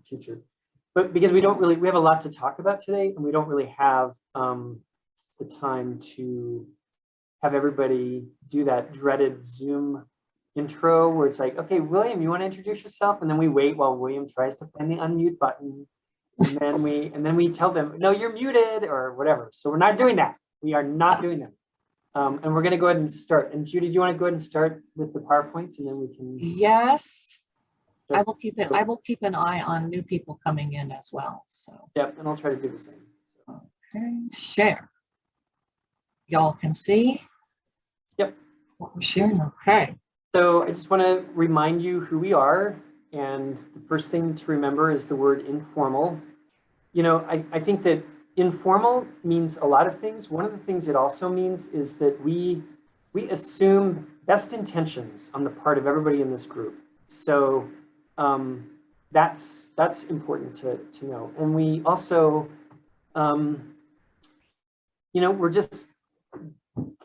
future. But because we have a lot to talk about today, and we don't really have the time to have everybody do that dreaded Zoom intro where it's like, okay, William, you want to introduce yourself? And then we wait while William tries to find the unmute button. And then we tell them, no, you're muted or whatever. So we're not doing that. We are not doing that. And we're going to go ahead and start. And Judy, do you want to go ahead and start with the PowerPoint, and then we can? Yes, I will keep it. I will keep an eye on new people coming in as well. So. Yep, and I'll try to do the same. Okay, share. Y'all can see. Yep. What we're sharing. Okay. So I just want to remind you who we are. And the first thing to remember is the word informal. You know, I think that informal means a lot of things. One of the things it also means is that we assume best intentions on the part of everybody in this group. So that's important to know. And we also, you know, we're just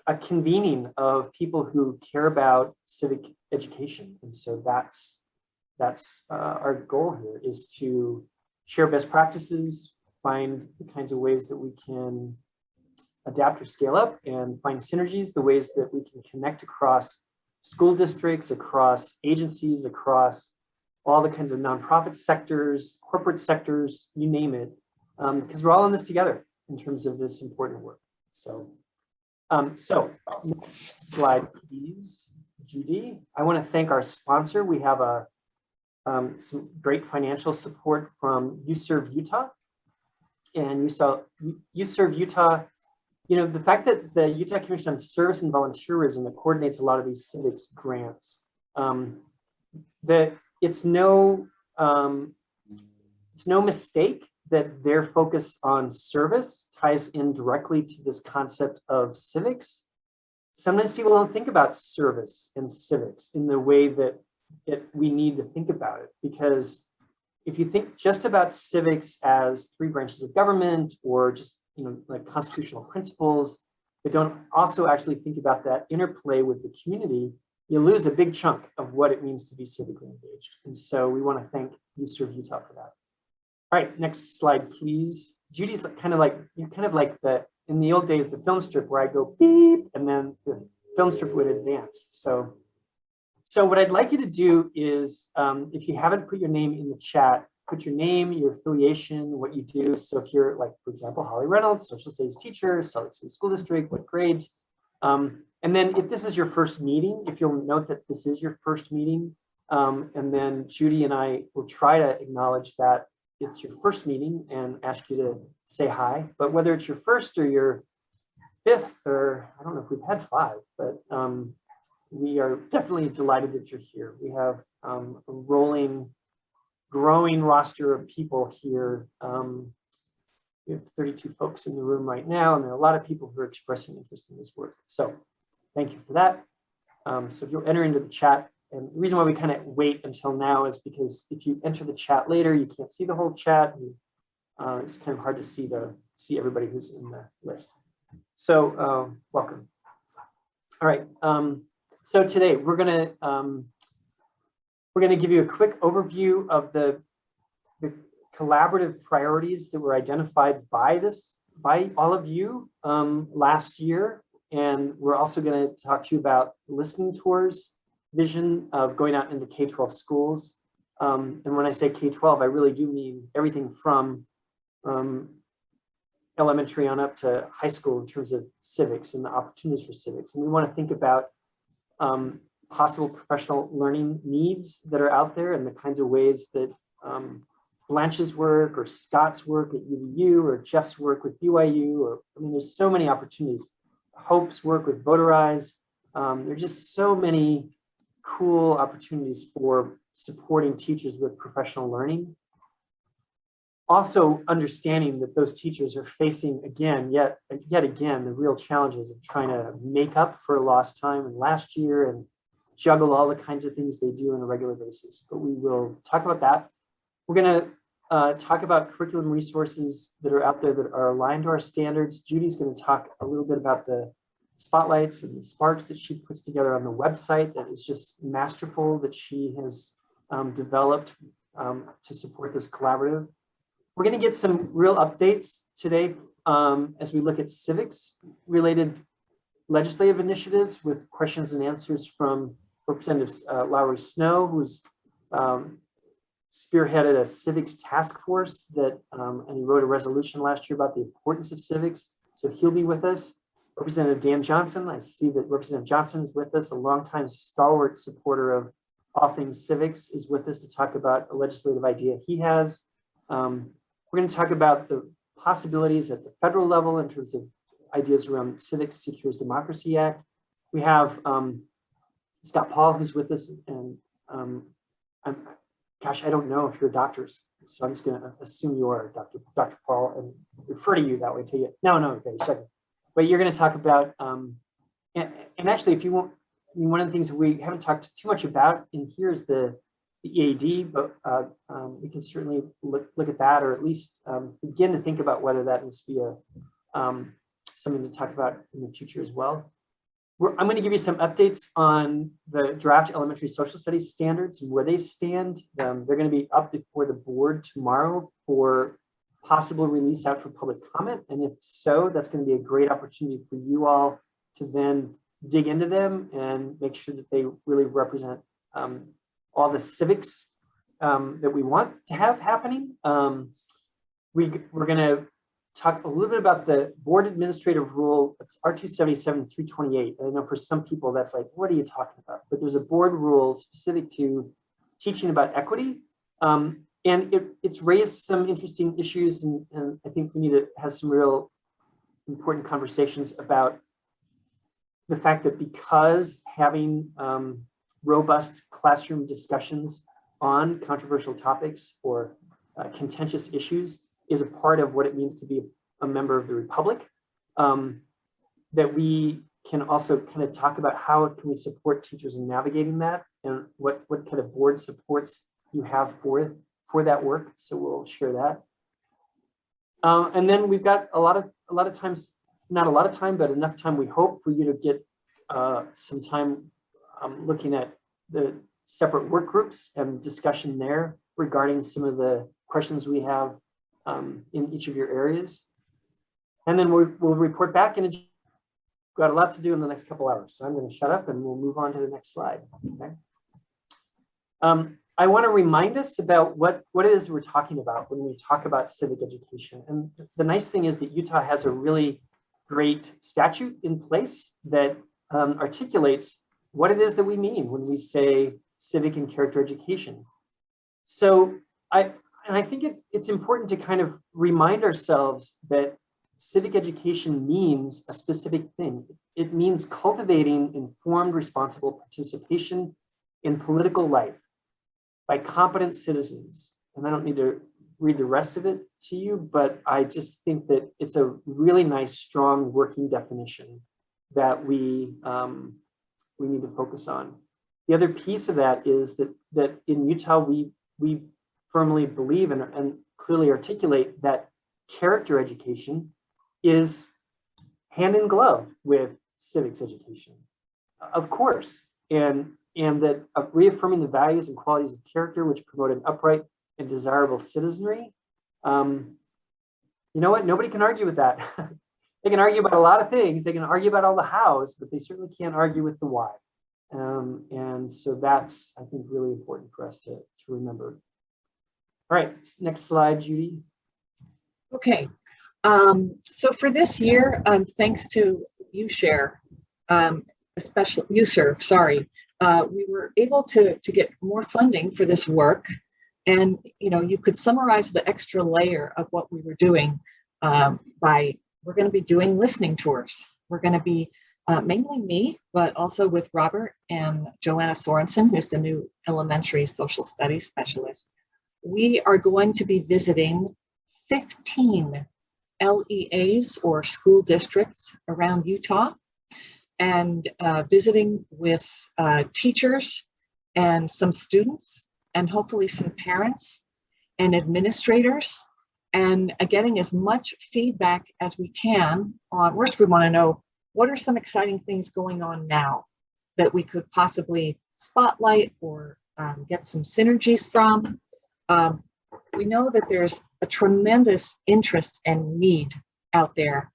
a convening of people who care about civic education. And so that's our goal here, is to share best practices, find the kinds of ways that we can adapt or scale up, and find synergies, the ways that we can connect across school districts, across agencies, across all the kinds of nonprofit sectors, corporate sectors, you name it, because we're all in this together in terms of this important work. So, next slide, please, Judy. I want to thank our sponsor. We have some great financial support from UServe Utah. And UServe Utah, you know, the fact that the Utah Commission on Service and Volunteerism that coordinates a lot of these civics grants, that it's no mistake that their focus on service ties in directly to this concept of civics. Sometimes people don't think about service and civics in the way that we need to think about it, because if you think just about civics as 3 branches of government, or just, you know, like constitutional principles, but don't also actually think about that interplay with the community, you lose a big chunk of what it means to be civically engaged. And so we want to thank UServe Utah for that. All right, next slide, please. Judy's kind of like in the old days, the film strip where I go beep, and then the film strip would advance. So what I'd like you to do is, if you haven't put your name in the chat, put your name, your affiliation, what you do. So if you're, like, for example, Holly Reynolds, social studies teacher, Salt Lake City School District, what grades? And then if this is your first meeting, if you'll note that this is your first meeting, and then Judy and I will try to acknowledge that it's your first meeting and ask you to say hi. But whether it's your first or your 5th, or I don't know if we've had 5, but we are definitely delighted that you're here. We have a growing roster of people here. We have 32 folks in the room right now, and there are a lot of people who are expressing interest in this work. So thank you for that. So if you'll enter into the chat, and the reason why we kind of wait until now is because if you enter the chat later, you can't see the whole chat. And, it's kind of hard to see everybody who's in the list. So welcome. All right. So today we're gonna give you a quick overview of the collaborative priorities that were identified by all of you last year, and we're also going to talk to you about listening tours vision of going out into K-12 schools. And when I say K-12, I really do mean everything from elementary on up to high school in terms of civics and the opportunities for civics. And we want to think about possible professional learning needs that are out there, and the kinds of ways that Blanche's work or Scott's work at UVU or Jeff's work with BYU, or I mean, there's so many opportunities. Hope's work with Voterize. There's just so many cool opportunities for supporting teachers with professional learning. Also understanding that those teachers are facing yet again, the real challenges of trying to make up for lost time and last year and juggle all the kinds of things they do on a regular basis. But we will talk about that. We're going to talk about curriculum resources that are out there that are aligned to our standards. Judy's going to talk a little bit about the spotlights and the sparks that she puts together on the website that is just masterful, that she has developed to support this collaborative. We're going to get some real updates today as we look at civics related legislative initiatives with questions and answers from Representative Lowry Snow, who's spearheaded a civics task force that, and he wrote a resolution last year about the importance of civics. So he'll be with us. Representative Dan Johnson, I see that Representative Johnson is with us, a longtime stalwart supporter of all things civics, is with us to talk about a legislative idea he has. We're going to talk about the possibilities at the federal level in terms of ideas around Civics Secures Democracy Act. We have Scott Paul, who's with us, and gosh, I don't know if you're doctors, so I'm just going to assume you are Dr. Paul and refer to you that way to you. No, okay, second. But you're going to talk about, and actually, if you want, I mean, one of the things that we haven't talked too much about in here is the EAD, but we can certainly look at that, or at least begin to think about whether that needs to be something to talk about in the future as well. I'm going to give you some updates on the draft elementary social studies standards and where they stand. They're going to be up before the board tomorrow for possible release out for public comment. And if so, that's going to be a great opportunity for you all to then dig into them and make sure that they really represent all the civics that we want to have happening. We're going to talk a little bit about the board administrative rule. It's R277-328. I know for some people that's like, what are you talking about? But there's a board rule specific to teaching about equity. And it's raised some interesting issues. And I think we need to have some real important conversations about the fact that because having robust classroom discussions on controversial topics or contentious issues is a part of what it means to be a member of the Republic, that we can also kind of talk about how can we support teachers in navigating that and what kind of board supports you have for that work. So we'll share that. And then we've got a lot of times, not a lot of time, but enough time we hope for you to get some time looking at the separate work groups and discussion there regarding some of the questions we have in each of your areas. And then we'll report back, and we've got a lot to do in the next couple hours. So I'm going to shut up and we'll move on to the next slide. Okay. I want to remind us about what it is we're talking about when we talk about civic education. And the nice thing is that Utah has a really great statute in place that articulates what it is that we mean when we say civic and character education. So I think it's important to kind of remind ourselves that civic education means a specific thing. It means cultivating informed, responsible participation in political life by competent citizens. And I don't need to read the rest of it to you, but I just think that it's a really nice, strong working definition that we need to focus on. The other piece of that is that in Utah, we firmly believe and clearly articulate that character education is hand in glove with civics education, of course, and that reaffirming the values and qualities of character which promote an upright and desirable citizenry. You know what? Nobody can argue with that. They can argue about a lot of things. They can argue about all the hows, but they certainly can't argue with the why. And so that's, I think, really important for us to remember. All right, next slide, Judy. Okay, so for this year, thanks to UServe, we were able to get more funding for this work. And, you know, you could summarize the extra layer of what we were doing we're going to be doing listening tours. We're going to be mainly me, but also with Robert and Joanna Sorensen, who's the new elementary social studies specialist. We are going to be visiting 15 LEAs or school districts around Utah and visiting with teachers and some students and hopefully some parents and administrators and getting as much feedback as we can on, first we want to know what are some exciting things going on now that we could possibly spotlight or get some synergies from. We know that there's a tremendous interest and need out there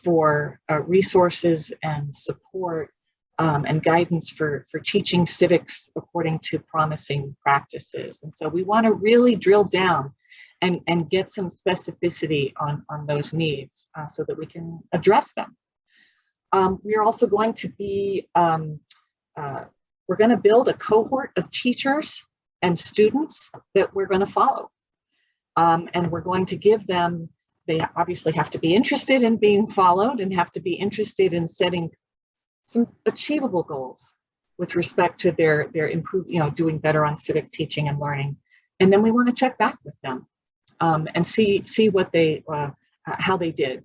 for resources and support and guidance for teaching civics according to promising practices. And so we want to really drill down and get some specificity on those needs so that we can address them. We're also going to be, we're going to build a cohort of teachers and students that we're going to follow. And we're going to give them, they obviously have to be interested in being followed and have to be interested in setting some achievable goals with respect to their doing better on civic teaching and learning. And then we want to check back with them and see what they, how they did.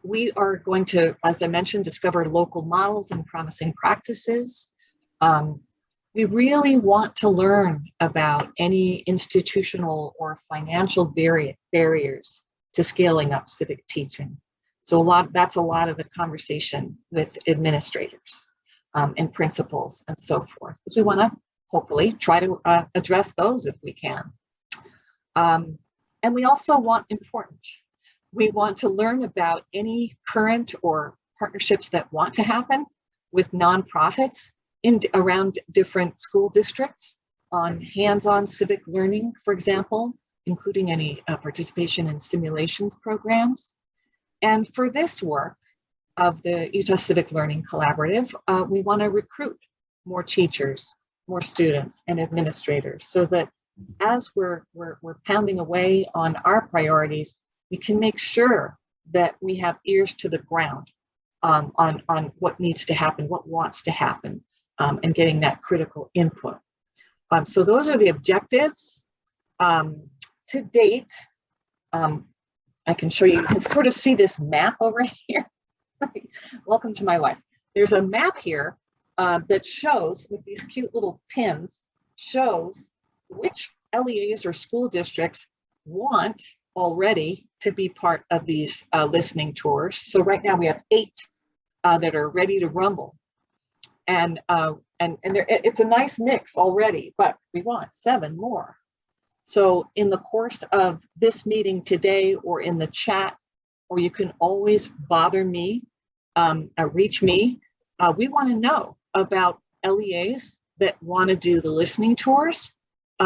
We are going to, as I mentioned, discover local models and promising practices. We really want to learn about any institutional or financial barriers to scaling up civic teaching. So that's a lot of the conversation with administrators and principals and so forth, because we want to hopefully try to address those if we can. And we also want we want to learn about any current or partnerships that want to happen with nonprofits around different school districts on hands-on civic learning, for example, including any participation in simulations programs. And for this work of the Utah Civic Learning Collaborative, we want to recruit more teachers, more students, and administrators so that as we're pounding away on our priorities, we can make sure that we have ears to the ground on what needs to happen, what wants to happen, and getting that critical input. So those are the objectives. To date, I can show you can sort of see this map over here. Welcome to my life. There's a map here that shows, with these cute little pins, shows which LEAs or school districts want already to be part of these listening tours. So right now we have 8 that are ready to rumble. And it's a nice mix already, but we want 7 more. So in the course of this meeting today or in the chat, or you can always bother me, reach me. We want to know about LEAs that want to do the listening tours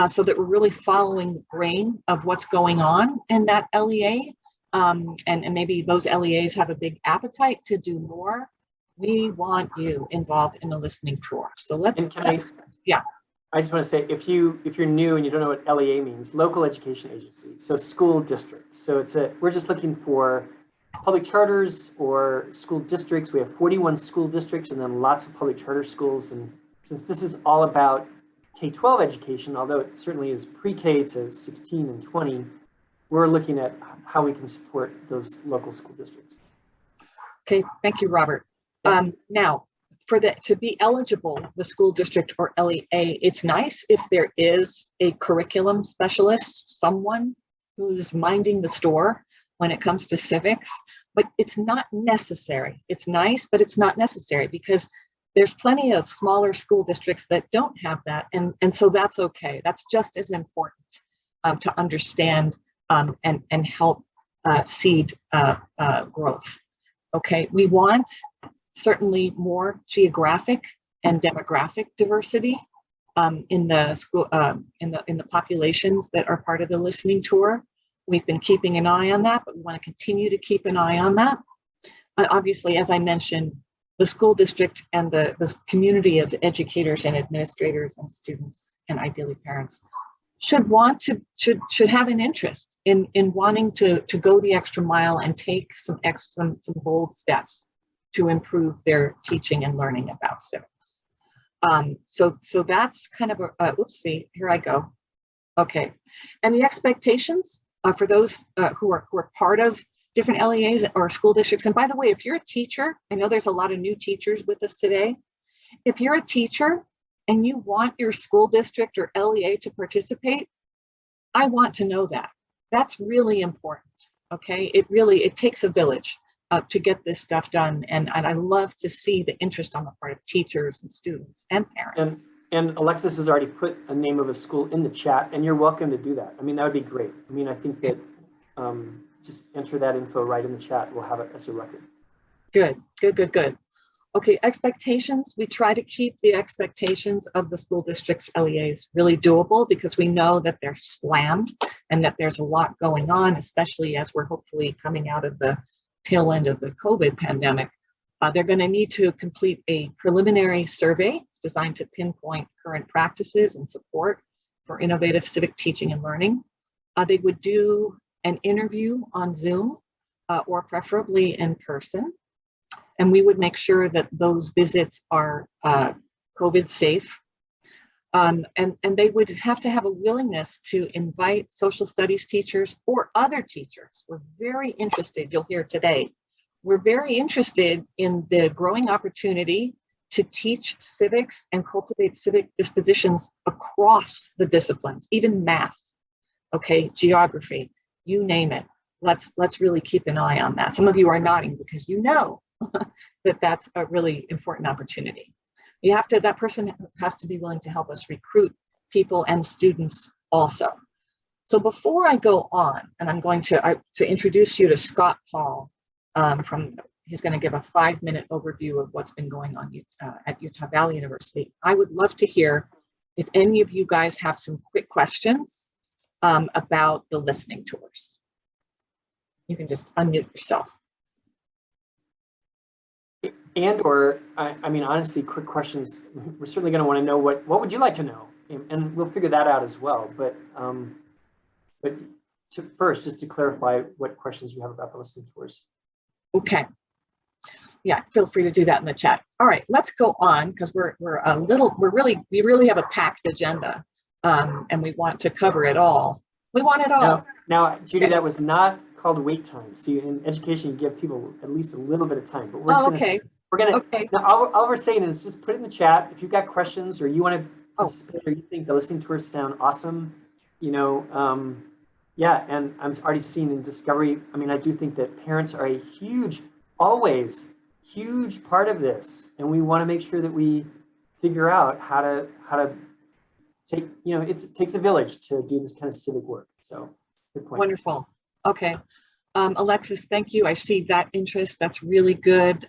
so that we're really following the brain of what's going on in that LEA. And maybe those LEAs have a big appetite to do more. We want you involved in the listening tour. So yeah. I just want to say, if you're new and you don't know what LEA means, local education agency, so school districts. So we're just looking for public charters or school districts. We have 41 school districts and then lots of public charter schools. And since this is all about K-12 education, although it certainly is pre-K to 16 and 20, we're looking at how we can support those local school districts. Okay, thank you, Robert. Now, to be eligible, the school district or LEA, it's nice if there is a curriculum specialist, someone who's minding the store when it comes to civics, but it's not necessary. It's nice, but it's not necessary because there's plenty of smaller school districts that don't have that. And so that's okay. That's just as important to understand and help seed growth. Okay, we want certainly more geographic and demographic diversity in the school in the populations that are part of the listening tour. We've been keeping an eye on that, but we want to continue to keep an eye on that. Obviously, as I mentioned, the school district and the community of educators and administrators and students and ideally parents should have an interest in wanting to go the extra mile and take some bold steps to improve their teaching and learning about civics. So that's kind of oopsie, here I go. Okay, and the expectations for those who are part of different LEAs or school districts. And by the way, if you're a teacher, I know there's a lot of new teachers with us today. If you're a teacher and you want your school district or LEA to participate, I want to know that. That's really important, okay? It takes a village to get this stuff done. And I love to see the interest on the part of teachers and students and parents. And Alexis has already put a name of a school in the chat, and you're welcome to do that. I mean, that would be great. I mean, I think that just enter that info right in the chat. We'll have it as a record. Good, good, good, good. Okay, expectations. We try to keep the expectations of the school district's LEAs really doable because we know that they're slammed and that there's a lot going on, especially as we're hopefully coming out of the tail end of the COVID pandemic. They're going to need to complete a preliminary survey. It's designed to pinpoint current practices and support for innovative civic teaching and learning. They would do an interview on Zoom or preferably in person. And we would make sure that those visits are COVID safe. And they would have to have a willingness to invite social studies teachers or other teachers. We're very interested, you'll hear today, we're very interested in the growing opportunity to teach civics and cultivate civic dispositions across the disciplines, even math, okay, geography, you name it. Let's really keep an eye on that. Some of you are nodding because you know that that's a really important opportunity. You have to, that person has to be willing to help us recruit people and students also. So before I go on, and I'm going to introduce you to Scott Paul he's going to give a 5-minute overview of what's been going on at Utah Valley University. I would love to hear if any of you guys have some quick questions about the listening tours. You can just unmute yourself. And or, I mean, honestly, quick questions. We're certainly going to want to know what would you like to know? And we'll figure that out as well. But first, just to clarify what questions you have about the listening tours. Okay. Yeah, feel free to do that in the chat. All right, let's go on because we really have a packed agenda, and we want to cover it all. We want it all. Now, Judy, that was not called wait time. See, in education, you give people at least a little bit of time. But now all we're saying is just put it in the chat if you've got questions or you want to participate or you think the listening tours sound awesome. You know, yeah, and I'm already seeing in Discovery. I mean, I do think that parents are a always huge part of this, and we want to make sure that we figure out how to take. You know, it takes a village to do this kind of civic work. So, good point. Wonderful. Okay, Alexis, thank you. I see that interest. That's really good.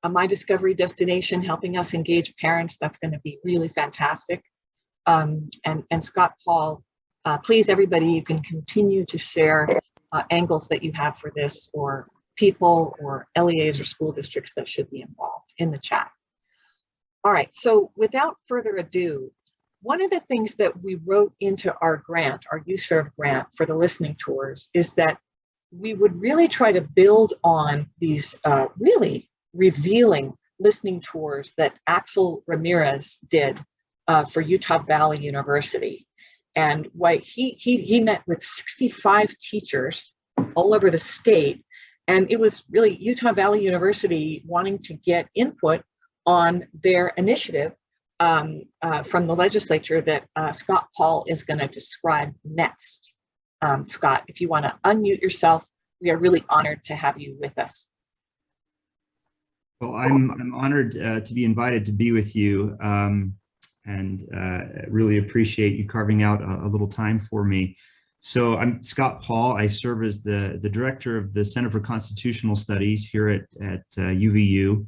My Discovery destination, helping us engage parents. That's going to be really fantastic. And Scott Paul. Please, everybody, you can continue to share angles that you have for this or people or LEAs or school districts that should be involved in the chat. All right, so without further ado, one of the things that we wrote into our grant, our UServe grant for the listening tours, is that we would really try to build on these really revealing listening tours that Axel Ramirez did for Utah Valley University. And he met with 65 teachers all over the state. And it was really Utah Valley University wanting to get input on their initiative from the legislature that Scott Paul is going to describe next. Scott, if you want to unmute yourself, we are really honored to have you with us. Well, I'm honored to be invited to be with you. And really appreciate you carving out a little time for me. So I'm Scott Paul. I serve as the director of the Center for Constitutional Studies here at UVU.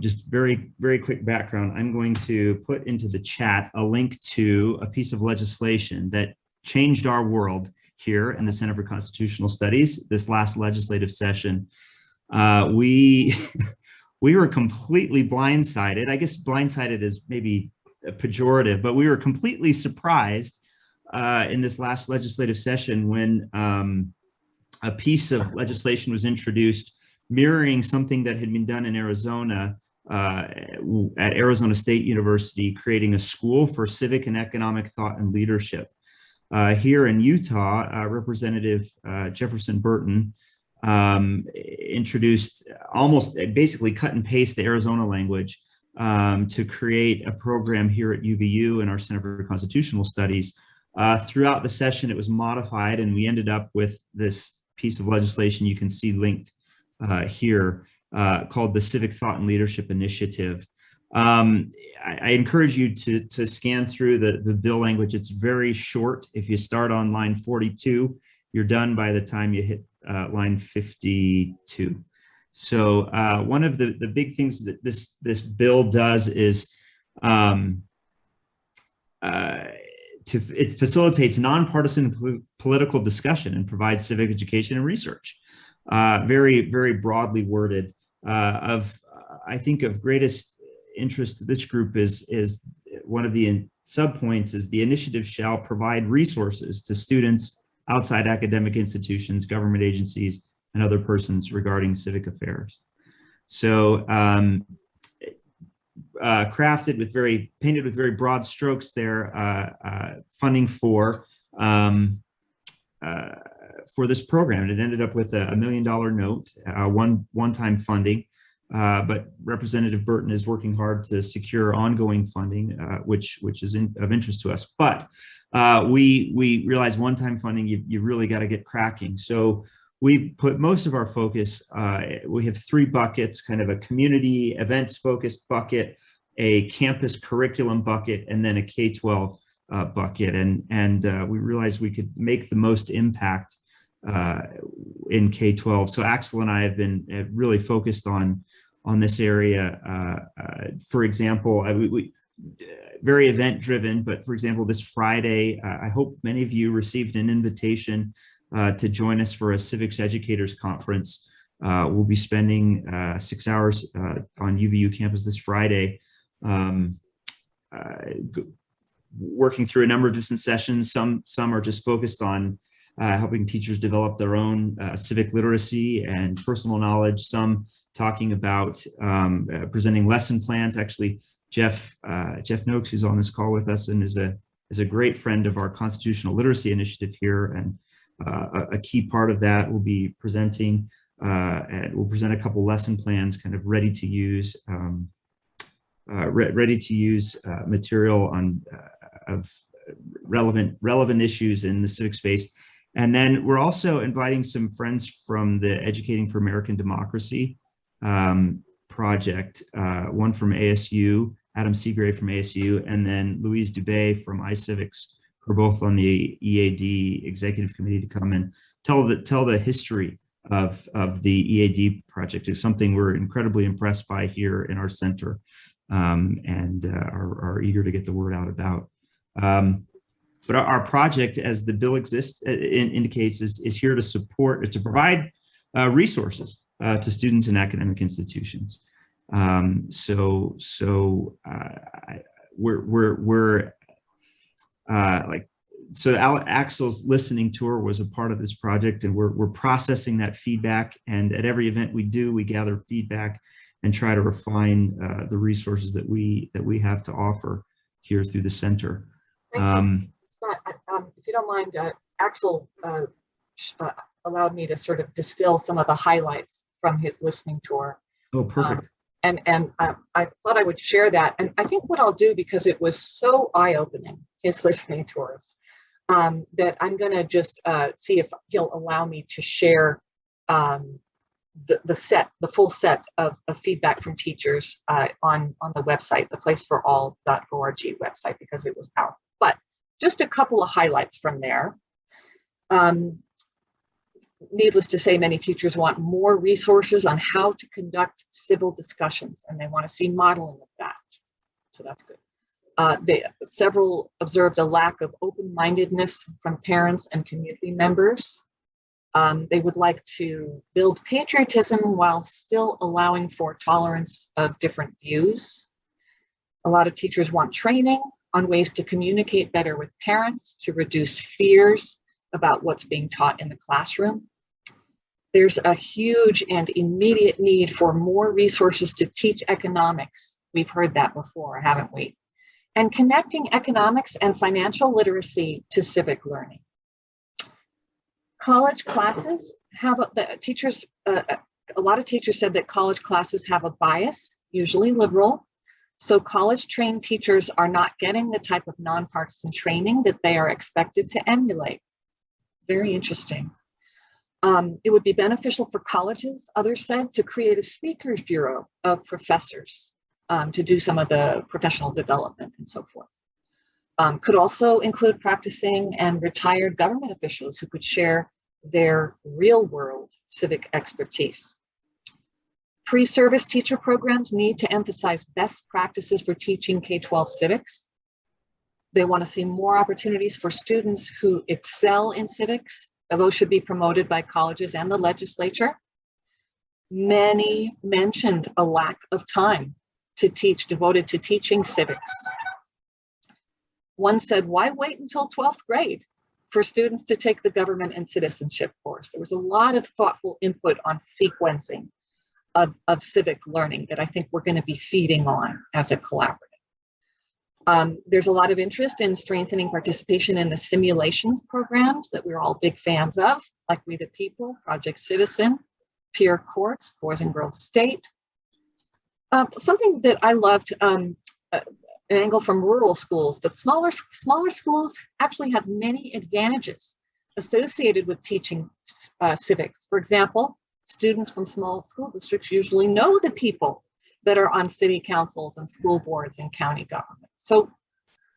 Just very quick background. I'm going to put into the chat a link to a piece of legislation that changed our world here in the Center for Constitutional Studies this last legislative session. We were completely blindsided. I guess blindsided is maybe pejorative, but we were completely surprised in this last legislative session when a piece of legislation was introduced mirroring something that had been done in Arizona at Arizona State University, creating a school for civic and economic thought and leadership. Here in Utah, Representative Jefferson Burton introduced almost basically cut and paste the Arizona language to create a program here at UVU in our Center for Constitutional Studies. Throughout the session, it was modified, and we ended up with this piece of legislation you can see linked here called the Civic Thought and Leadership Initiative. I encourage you to scan through the bill language. It's very short. If you start on line 42, you're done by the time you hit line 52. So one of the big things that this bill does is it facilitates nonpartisan political discussion and provides civic education and research. Very, very broadly worded. I think of greatest interest to this group is one of the subpoints is the initiative shall provide resources to students outside academic institutions, government agencies, and other persons regarding civic affairs. So painted with very broad strokes there, funding for this program. And it ended up with a $1 million note, one-time funding. But Representative Burton is working hard to secure ongoing funding, which is of interest to us. But we realize one-time funding, you really got to get cracking. So we put most of our focus, we have 3 buckets, kind of a community events focused bucket, a campus curriculum bucket, and then a K-12 bucket. And we realized we could make the most impact in K-12. So Axel and I have been really focused on this area. For example, we very event driven, but for example, this Friday, I hope many of you received an invitation to join us for a civics educators conference. We'll be spending 6 hours on UVU campus this Friday, working through a number of different sessions. Some are just focused on helping teachers develop their own civic literacy and personal knowledge. Some talking about presenting lesson plans. Actually, Jeff Noakes, who's on this call with us and is a great friend of our constitutional literacy initiative here, and a key part of that will be presenting. And we'll present a couple lesson plans, kind of ready to use material on of relevant issues in the civic space. And then we're also inviting some friends from the Educating for American Democracy project, one from ASU, Adam Seagrave from ASU, and then Louise Dubé from iCivics, who are both on the EAD executive committee, to come and tell the history of the EAD project. Is something we're incredibly impressed by here in our center, and are eager to get the word out about. But our project, as the bill indicates, is here to provide resources to students in academic institutions. So Axel's listening tour was a part of this project, and we're processing that feedback. And at every event we do, we gather feedback and try to refine the resources that we have to offer here through the center. Thank you. Scott, if you don't mind, Axel allowed me to sort of distill some of the highlights from his listening tour. Oh, perfect. And I thought I would share that. And I think what I'll do, because it was so eye-opening, his listening tours, that I'm going to just see if he'll allow me to share the full set of feedback from teachers on the website, the placeforall.org website, because it was powerful. But just a couple of highlights from there. Needless to say, many teachers want more resources on how to conduct civil discussions, and they want to see modeling of that. So that's good. Several observed a lack of open-mindedness from parents and community members. They would like to build patriotism while still allowing for tolerance of different views. A lot of teachers want training on ways to communicate better with parents, to reduce fears about what's being taught in the classroom. There's a huge and immediate need for more resources to teach economics. We've heard that before, haven't we? And connecting economics and financial literacy to civic learning. College classes have a lot of teachers said that college classes have a bias, usually liberal. So college-trained teachers are not getting the type of nonpartisan training that they are expected to emulate. Very interesting. It would be beneficial for colleges, others said, to create a speakers bureau of professors to do some of the professional development and so forth. Could also include practicing and retired government officials who could share their real world civic expertise. Pre-service teacher programs need to emphasize best practices for teaching K-12 civics. They want to see more opportunities for students who excel in civics, and those should be promoted by colleges and the legislature. Many mentioned a lack of time to teach, devoted to teaching civics. One said, why wait until 12th grade for students to take the government and citizenship course? There was a lot of thoughtful input on sequencing of civic learning that I think we're going to be feeding on as a collaborative. There's a lot of interest in strengthening participation in the simulations programs that we're all big fans of, like We the People, Project Citizen, Peer Courts, Boys and Girls State. Something that I loved, an angle from rural schools, that smaller schools actually have many advantages associated with teaching civics. For example, students from small school districts usually know the people that are on city councils and school boards and county government. So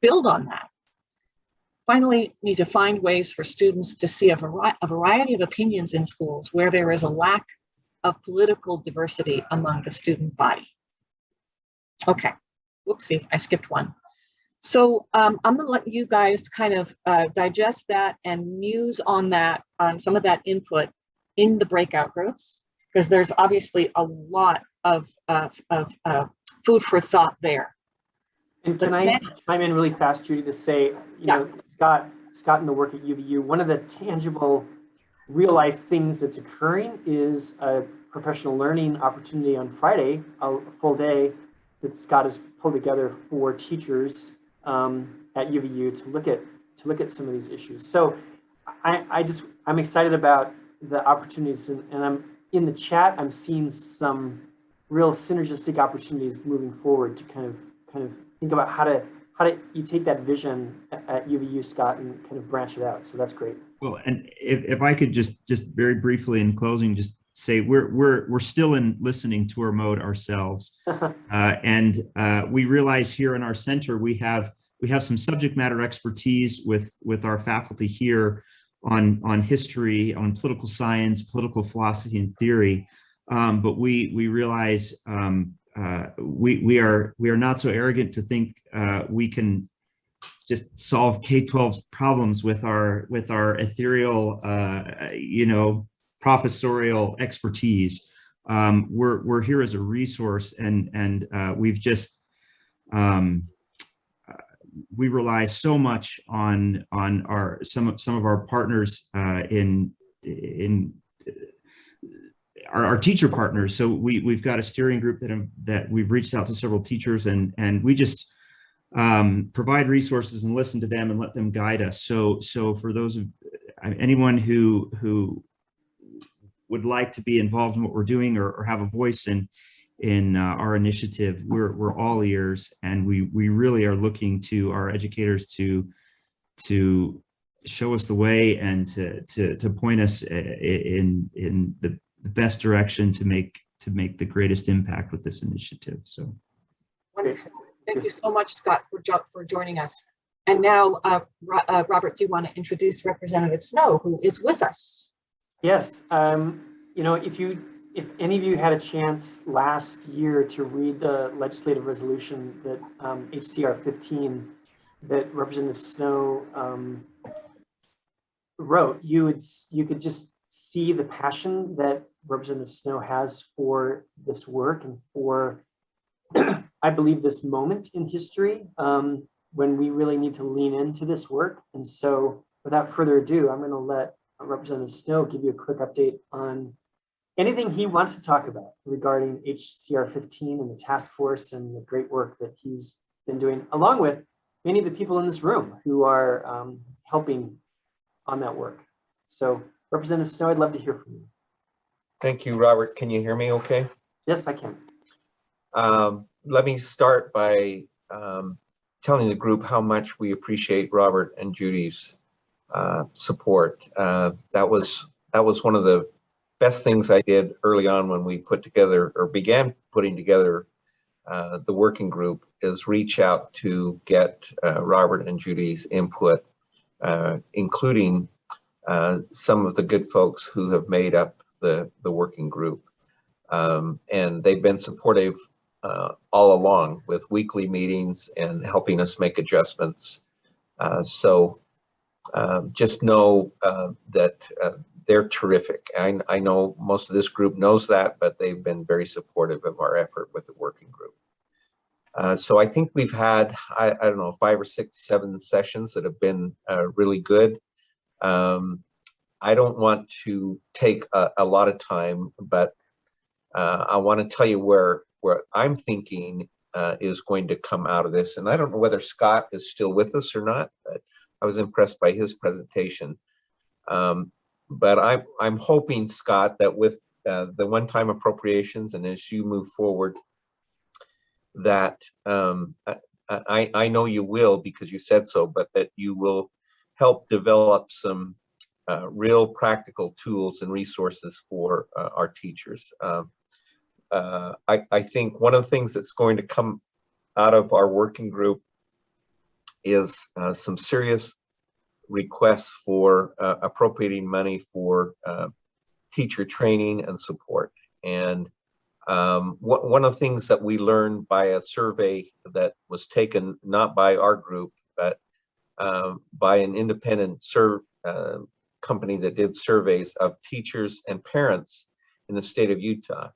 build on that. Finally, need to find ways for students to see a variety of opinions in schools where there is a lack of political diversity among the student body. Okay, whoopsie, I skipped one. So I'm gonna let you guys kind of digest that and muse on that, on some of that input in the breakout groups, because there's obviously a lot of food for thought there. And can I chime in really fast, Judy, to say, you know, Scott and the work at UVU, one of the tangible real life things that's occurring is a professional learning opportunity on Friday, a full day that Scott has pulled together for teachers at UVU to look at some of these issues. So I'm excited about the opportunities, and I'm in the chat, I'm seeing some real synergistic opportunities moving forward to kind of think about how to you take that vision at UVU, Scott, and kind of branch it out. So that's great. Well, and if I could just very briefly in closing, just say we're still in listening tour mode ourselves, and we realize here in our center we have some subject matter expertise with our faculty here on history, on political science, political philosophy and theory, but we realize we are not so arrogant to think we can just solve K-12's problems with our ethereal, professorial expertise. We're here as a resource, and we've just we rely so much on some of our partners in our teacher partners. So we've got a steering group that we've reached out to several teachers, and we just provide resources and listen to them and let them guide us. So for those of anyone who would like to be involved in what we're doing or have a voice in our initiative, we're all ears, and we really are looking to our educators to show us the way and to point us in the best direction to make the greatest impact with this initiative. So wonderful. Thank you so much, Scott, for joining us. And now, Robert, do you want to introduce Representative Snow, who is with us? Yes. If any of you had a chance last year to read the legislative resolution that HCR 15 that Representative Snow wrote, you could just see the passion that Representative Snow has for this work and for, I believe, this moment in history when we really need to lean into this work. And so without further ado, I'm going to let Representative Snow give you a quick update on anything he wants to talk about regarding HCR 15 and the task force and the great work that he's been doing, along with many of the people in this room who are helping on that work. So Representative Snow, I'd love to hear from you. Thank you, Robert. Can you hear me okay? Yes, I can. Let me start by telling the group how much we appreciate Robert and Judy's support. That was one of the best things I did early on when we put together or began putting together the working group is reach out to get Robert and Judy's input, including some of the good folks who have made up the working group. And they've been supportive all along with weekly meetings and helping us make adjustments. So just know that they're terrific. I know most of this group knows that, but they've been very supportive of our effort with the working group. So I think we've had, I don't know, 5 or 6, 7 sessions that have been really good. I don't want to take a lot of time, but I want to tell you where I'm thinking is going to come out of this. And I don't know whether Scott is still with us or not, but I was impressed by his presentation. But I'm hoping, Scott, that with the one-time appropriations and as you move forward, that I know you will because you said so, but that you will help develop some real practical tools and resources for our teachers. I think one of the things that's going to come out of our working group is some serious requests for appropriating money for teacher training and support. And one of the things that we learned by a survey that was taken not by our group, but by an independent company that did surveys of teachers and parents in the state of Utah.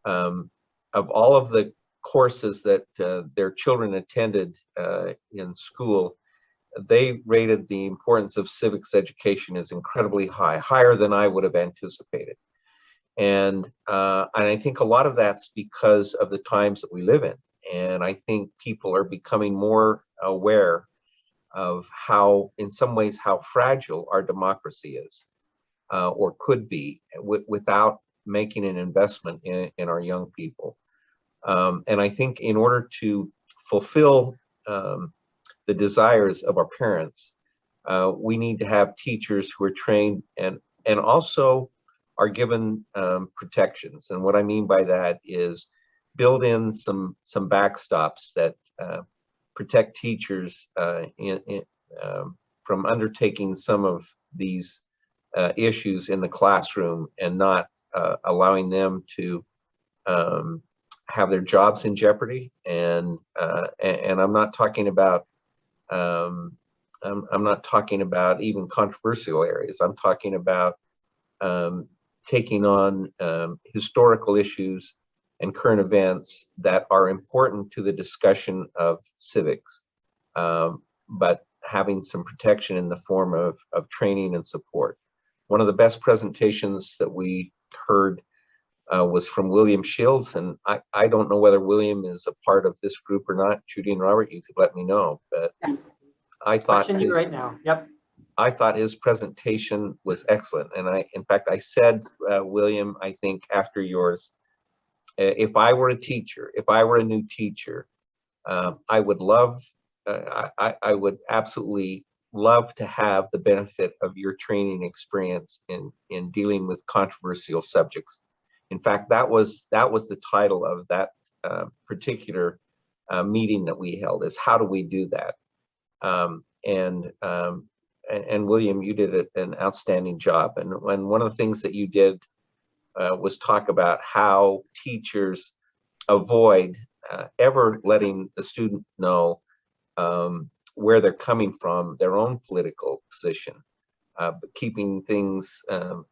Of all of the courses that their children attended in school, they rated the importance of civics education as incredibly high, higher than I would have anticipated. And I think a lot of that's because of the times that we live in. And I think people are becoming more aware of how, in some ways, how fragile our democracy is or could be without making an investment in our young people. And I think in order to fulfill the desires of our parents, we need to have teachers who are trained and also are given protections. And what I mean by that is build in some backstops that protect teachers from undertaking some of these issues in the classroom and not allowing them to have their jobs in jeopardy. And I'm not talking about I'm not talking about even controversial areas. I'm talking about taking on historical issues and current events that are important to the discussion of civics, but having some protection in the form of training and support. One of the best presentations that we heard was from William Shields, and I don't know whether William is a part of this group or not. Judy and Robert, you could let me know, but Yes. I thought you right now. Yep. I thought his presentation was excellent. And in fact, I said, William, I think after yours, if I were a teacher, if I were a new teacher, I would love, I would absolutely love to have the benefit of your training experience in dealing with controversial subjects. In fact, that was the title of that particular meeting that we held, is how do we do that? And William, you did an outstanding job. And one of the things that you did was talk about how teachers avoid ever letting the student know where they're coming from, their own political position, but keeping things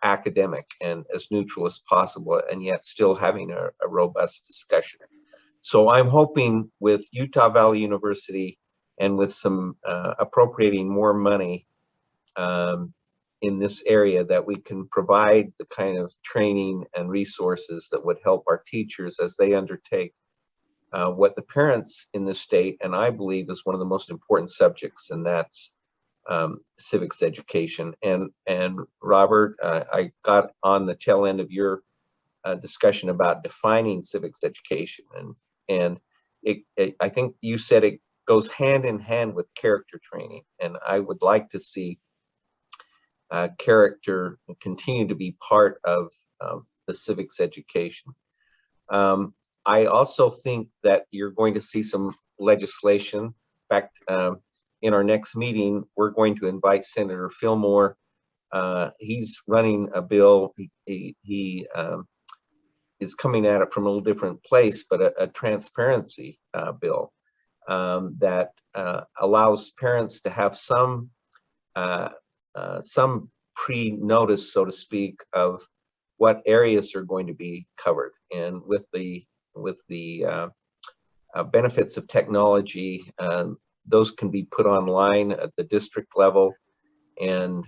academic and as neutral as possible, and yet still having a robust discussion. So I'm hoping with Utah Valley University and with some appropriating more money in this area, that we can provide the kind of training and resources that would help our teachers as they undertake what the parents in the state, and I believe, is one of the most important subjects, and that's civics education. And Robert, I got on the tail end of your discussion about defining civics education, and I think you said it goes hand in hand with character training, and I would like to see character continue to be part of the civics education. I also think that you're going to see some legislation. In fact, in our next meeting, we're going to invite Senator Fillmore. He's running a bill. He is coming at it from a little different place, but a transparency bill that allows parents to have some pre-notice, so to speak, of what areas are going to be covered. And with the benefits of technology, those can be put online at the district level. And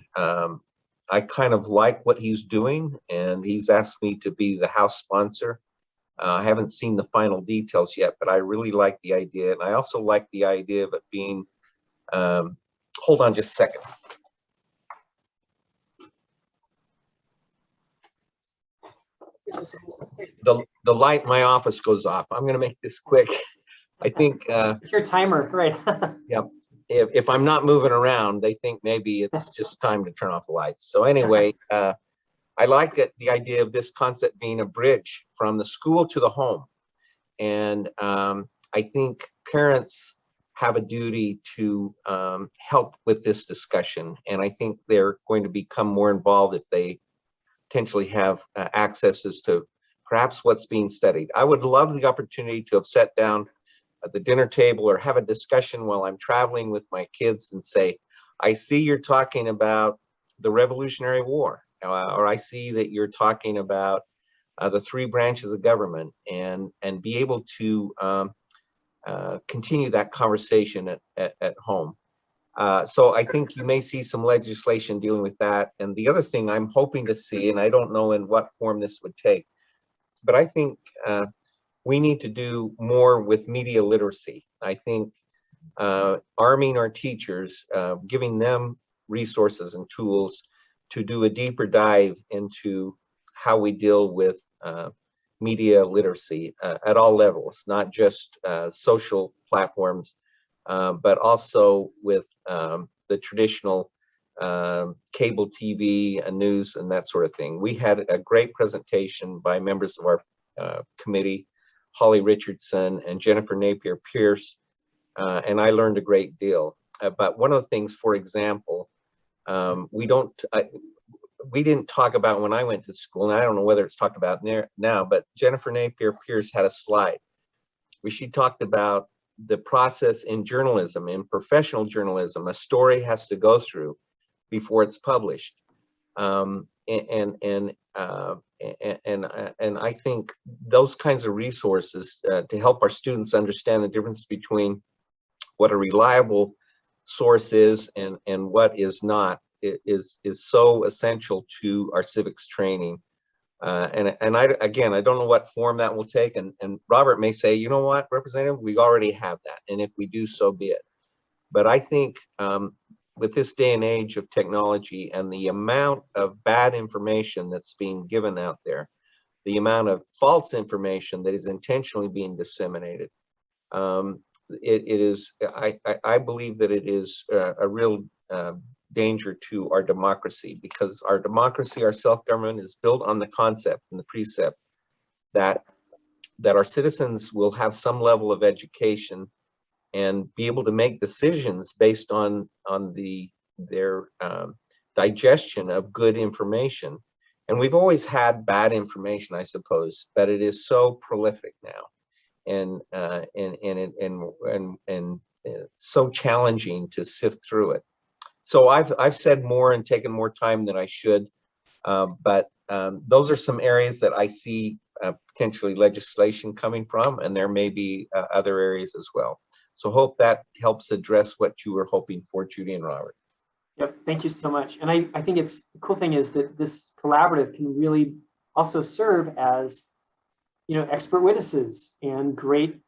I kind of like what he's doing, and he's asked me to be the House sponsor. I haven't seen the final details yet, but I really like the idea. And I also like the idea of it being, hold on just a second. The light in my office goes off. I'm going to make this quick. I think It's your timer, right? yeah. If I'm not moving around, they think maybe it's just time to turn off the lights. So anyway, I like the idea of this concept being a bridge from the school to the home. And I think parents have a duty to help with this discussion. And I think they're going to become more involved if they potentially have access as to perhaps what's being studied. I would love the opportunity to have sat down at the dinner table or have a discussion while I'm traveling with my kids and say, I see you're talking about the Revolutionary War, or I see that you're talking about the three branches of government, and be able to continue that conversation at home. So I think you may see some legislation dealing with that. And the other thing I'm hoping to see, and I don't know in what form this would take, but I think we need to do more with media literacy. I think arming our teachers, giving them resources and tools to do a deeper dive into how we deal with media literacy at all levels, not just social platforms, but also with the traditional cable TV and news and that sort of thing. We had a great presentation by members of our committee, Holly Richardson and Jennifer Napier Pierce, and I learned a great deal. But one of the things, for example, we didn't talk about when I went to school, and I don't know whether it's talked about now, but Jennifer Napier Pierce had a slide where she talked about the process in journalism, in professional journalism. A story has to go through before it's published. And I think those kinds of resources to help our students understand the difference between what a reliable source is and what is not is so essential to our civics training. And I don't know what form that will take. And Robert may say, you know what, Representative, we already have that. And if we do, so be it. But I think with this day and age of technology and the amount of bad information that's being given out there, the amount of false information that is intentionally being disseminated, I believe that it is a real danger to our democracy, because our democracy, our self-government, is built on the concept and the precept that our citizens will have some level of education and be able to make decisions based on their digestion of good information. And we've always had bad information, I suppose, but it is so prolific now, and so challenging to sift through it. So I've said more and taken more time than I should, but those are some areas that I see potentially legislation coming from, and there may be other areas as well. So hope that helps address what you were hoping for, Judy and Robert. Yep, thank you so much. And I think the cool thing is that this collaborative can really also serve as, expert witnesses and great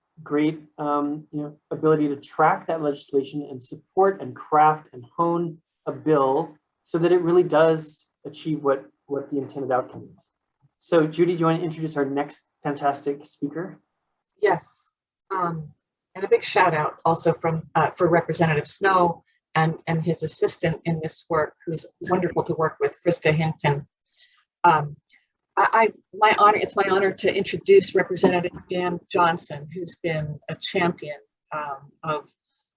ability to track that legislation and support and craft and hone a bill so that it really does achieve what the intended outcome is. So Judy, do you want to introduce our next fantastic speaker? Yes, and a big shout out also for Representative Snow and his assistant in this work, who's wonderful to work with, Krista Hinton. My honor, it's my honor to introduce Representative Dan Johnson, who's been a champion of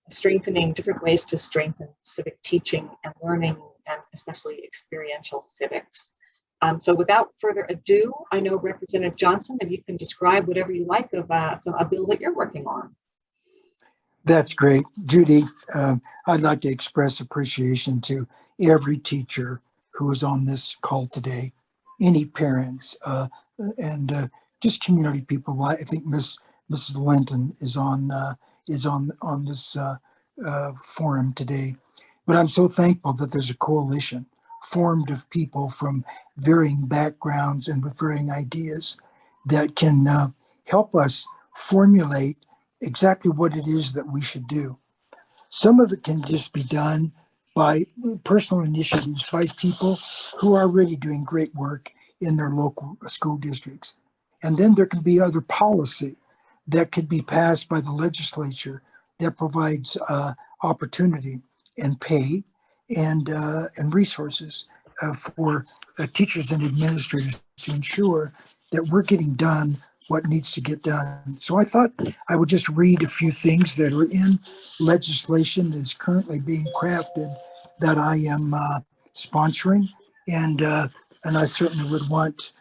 strengthening different ways to strengthen civic teaching and learning, and especially experiential civics. So without further ado, I know Representative Johnson, if you can describe whatever you like of a bill that you're working on. That's great. Judy, I'd like to express appreciation to every teacher who is on this call today, any parents, and just community people. I think Mrs. Linton is on this forum today. But I'm so thankful that there's a coalition formed of people from varying backgrounds and with varying ideas that can help us formulate exactly what it is that we should do. Some of it can just be done by personal initiatives by people who are already doing great work in their local school districts. And then there can be other policy that could be passed by the legislature that provides opportunity and pay and resources for teachers and administrators to ensure that we're getting done what needs to get done. So I thought I would just read a few things that are in legislation that's currently being crafted that I am sponsoring, and I certainly would want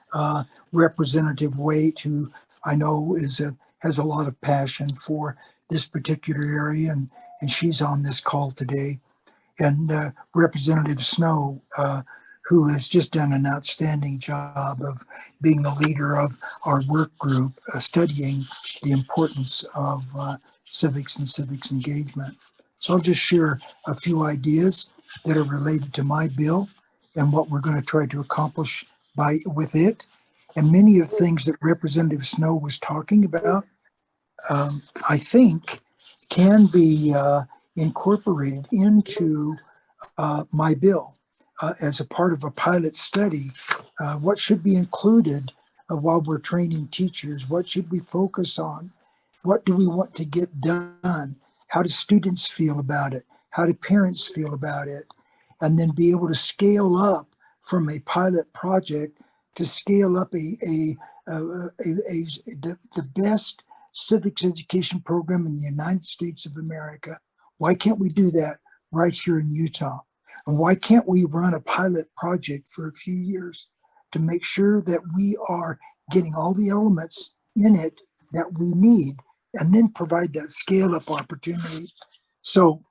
Representative Waite, who I know has a lot of passion for this particular area, and she's on this call today, and Representative Snow, who has just done an outstanding job of being the leader of our work group studying the importance of civics and civics engagement. So I'll just share a few ideas that are related to my bill and what we're going to try to accomplish with it. And many of the things that Representative Snow was talking about, I think can be incorporated into my bill. As a part of a pilot study, what should be included while we're training teachers? What should we focus on? What do we want to get done? How do students feel about it? How do parents feel about it? And then be able to scale up from a pilot project to scale up the best civics education program in the United States of America. Why can't we do that right here in Utah? And why can't we run a pilot project for a few years to make sure that we are getting all the elements in it that we need, and then provide that scale up opportunity? So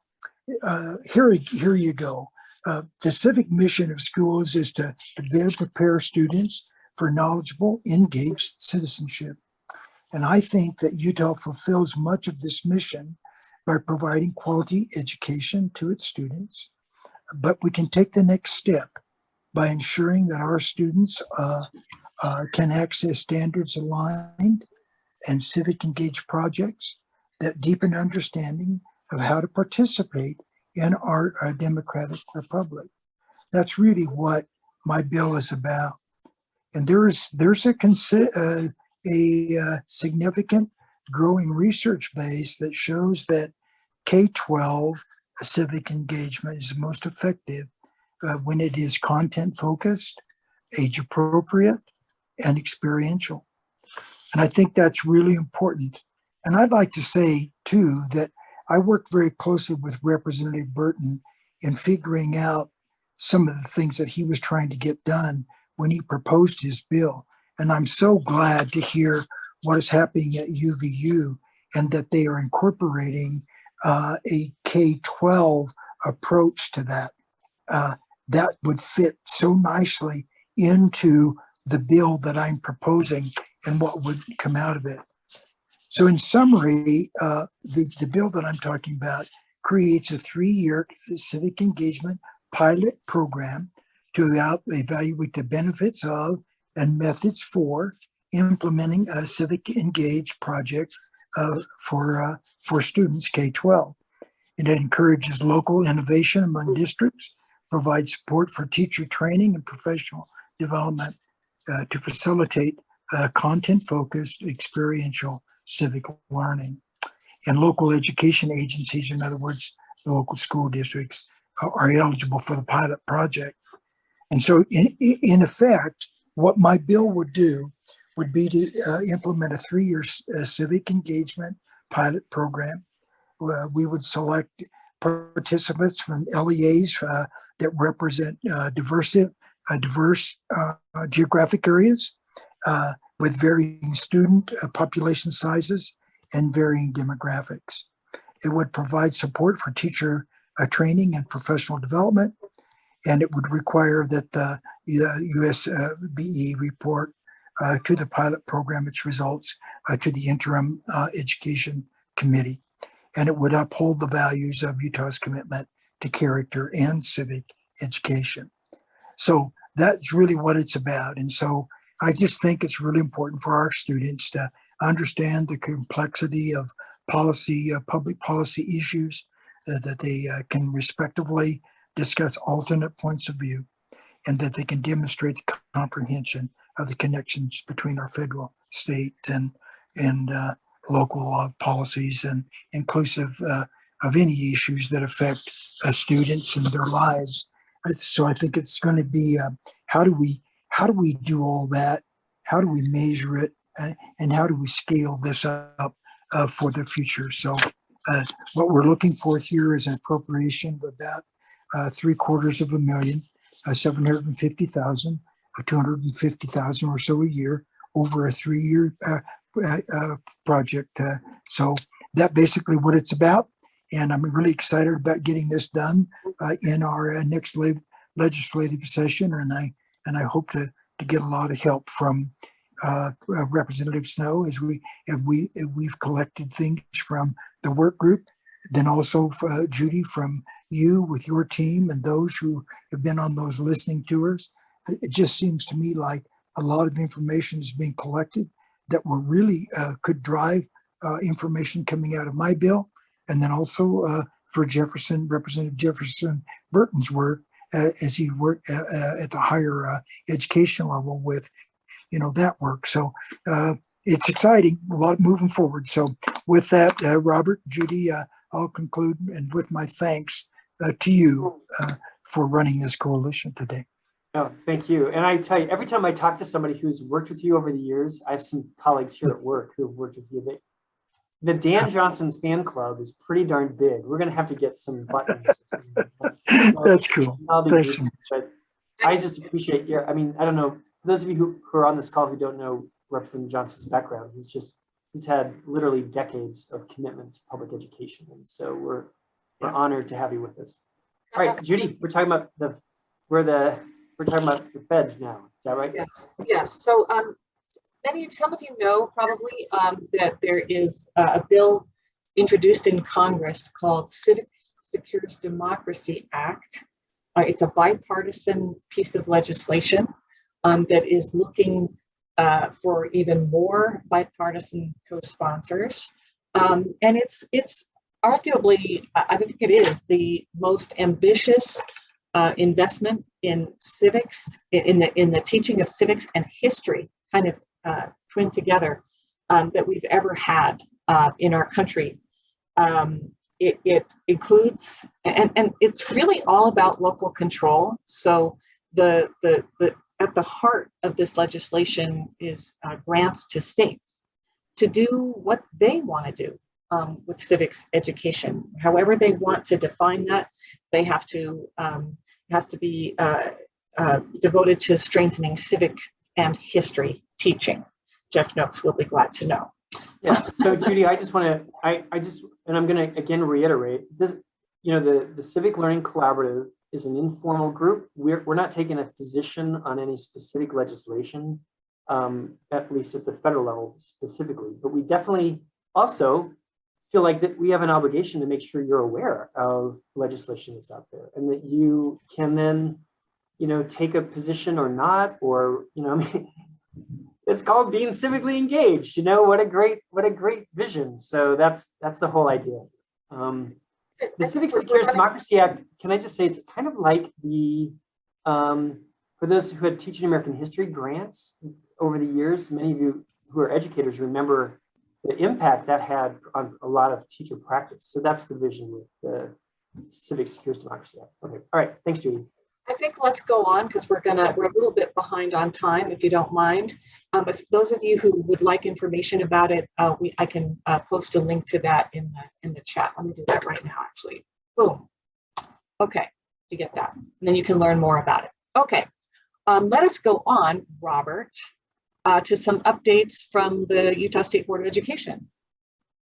here you go. The civic mission of schools is to better prepare students for knowledgeable, engaged citizenship. And I think that Utah fulfills much of this mission by providing quality education to its students. But we can take the next step by ensuring that our students can access standards aligned and civic engaged projects that deepen understanding of how to participate in our democratic republic. That's really what my bill is about. And there's a significant growing research base that shows that K-12 civic engagement is most effective when it is content focused, age appropriate, and experiential. And I think that's really important. And I'd like to say too that I work very closely with Representative Burton in figuring out some of the things that he was trying to get done when he proposed his bill. And I'm so glad to hear what is happening at UVU and that they are incorporating a K-12 approach to that. That would fit so nicely into the bill that I'm proposing and what would come out of it. So in summary, the bill that I'm talking about creates a 3-year civic engagement pilot program to evaluate the benefits of and methods for implementing a civic engaged project for students K-12. It encourages local innovation among districts, provides support for teacher training and professional development to facilitate content-focused experiential civic learning. And local education agencies, in other words, the local school districts, are eligible for the pilot project. And so in effect, what my bill would do would be to implement a 3-year civic engagement pilot program. We would select participants from LEAs that represent diverse geographic areas with varying student population sizes and varying demographics. It would provide support for teacher training and professional development, and it would require that the USBE report to the pilot program its results to the interim education committee. And it would uphold the values of Utah's commitment to character and civic education. So that's really what it's about. And so I just think it's really important for our students to understand the complexity of policy, public policy issues, that they can respectively discuss alternate points of view, and that they can demonstrate the comprehension of the connections between our federal, state, and local policies, and inclusive of any issues that affect students and their lives. So I think it's going to be how do we do all that? How do we measure it? And how do we scale this up for the future? So what we're looking for here is an appropriation of about $750,000, 250,000 or so a year over a 3-year project. So that basically what it's about. And I'm really excited about getting this done in our next legislative session. And I hope to get a lot of help from Representative Snow as we've collected things from the work group, then also Judy from you with your team and those who have been on those listening tours. It just seems to me like a lot of information is being collected that will really could drive information coming out of my bill, and then also for Representative Jefferson Burton's work as he worked at the higher education level with, that work. So it's exciting, a lot moving forward. So with that, Robert, Judy, I'll conclude, and with my thanks to you for running this coalition today. Oh, thank you. And I tell you, every time I talk to somebody who's worked with you over the years, I have some colleagues here at work who have worked with you. The Dan Johnson fan club is pretty darn big. We're going to have to get some buttons. That's cool. Thanks. But I just appreciate your, I don't know, for those of you who are on this call who don't know Representative Johnson's background, he's had literally decades of commitment to public education. And so we're honored to have you with us. All right, Judy, we're talking about the feds now. Is that right? Yes. So some of you know probably that there is a bill introduced in Congress called Civics Secures Democracy Act. It's a bipartisan piece of legislation that is looking for even more bipartisan co-sponsors. And it's arguably, I think it is the most ambitious investment in civics, in the teaching of civics and history, kind of twinned together, that we've ever had in our country. It includes, and it's really all about local control. So the at the heart of this legislation is grants to states to do what they want to do with civics education. However they want to define that, they have to has to be devoted to strengthening civic and history teaching. Jeff Noakes will be glad to know. Yeah. So Judy, I just want to, and I'm going to again reiterate this. The Civic Learning Collaborative is an informal group. We're not taking a position on any specific legislation, at least at the federal level specifically. But we definitely also feel like that we have an obligation to make sure you're aware of legislation that's out there, and that you can then, take a position or not, or it's called being civically engaged. What a great vision. So that's the whole idea. The Civic Secures Democracy Act, can I just say, it's kind of like the, for those who had teaching American history grants over the years, many of you who are educators remember the impact that had on a lot of teacher practice. So that's the vision with the Civic Secures Democracy Act. Okay, all right, thanks, Judy. I think let's go on because we're a little bit behind on time, if you don't mind. If those of you who would like information about it, I can post a link to that in the chat. Let me do that right now, actually. Boom. Okay, you get that. And then you can learn more about it. Okay, let us go on, Robert, to some updates from the Utah State Board of Education.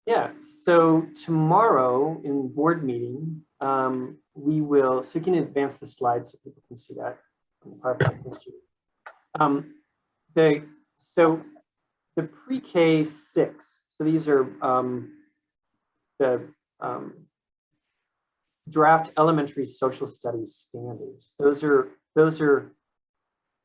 Yeah, so tomorrow in board meeting, we will, so we can advance the slides so people can see that on the PowerPoint. So the pre-K 6, so these are the draft elementary social studies standards. Those are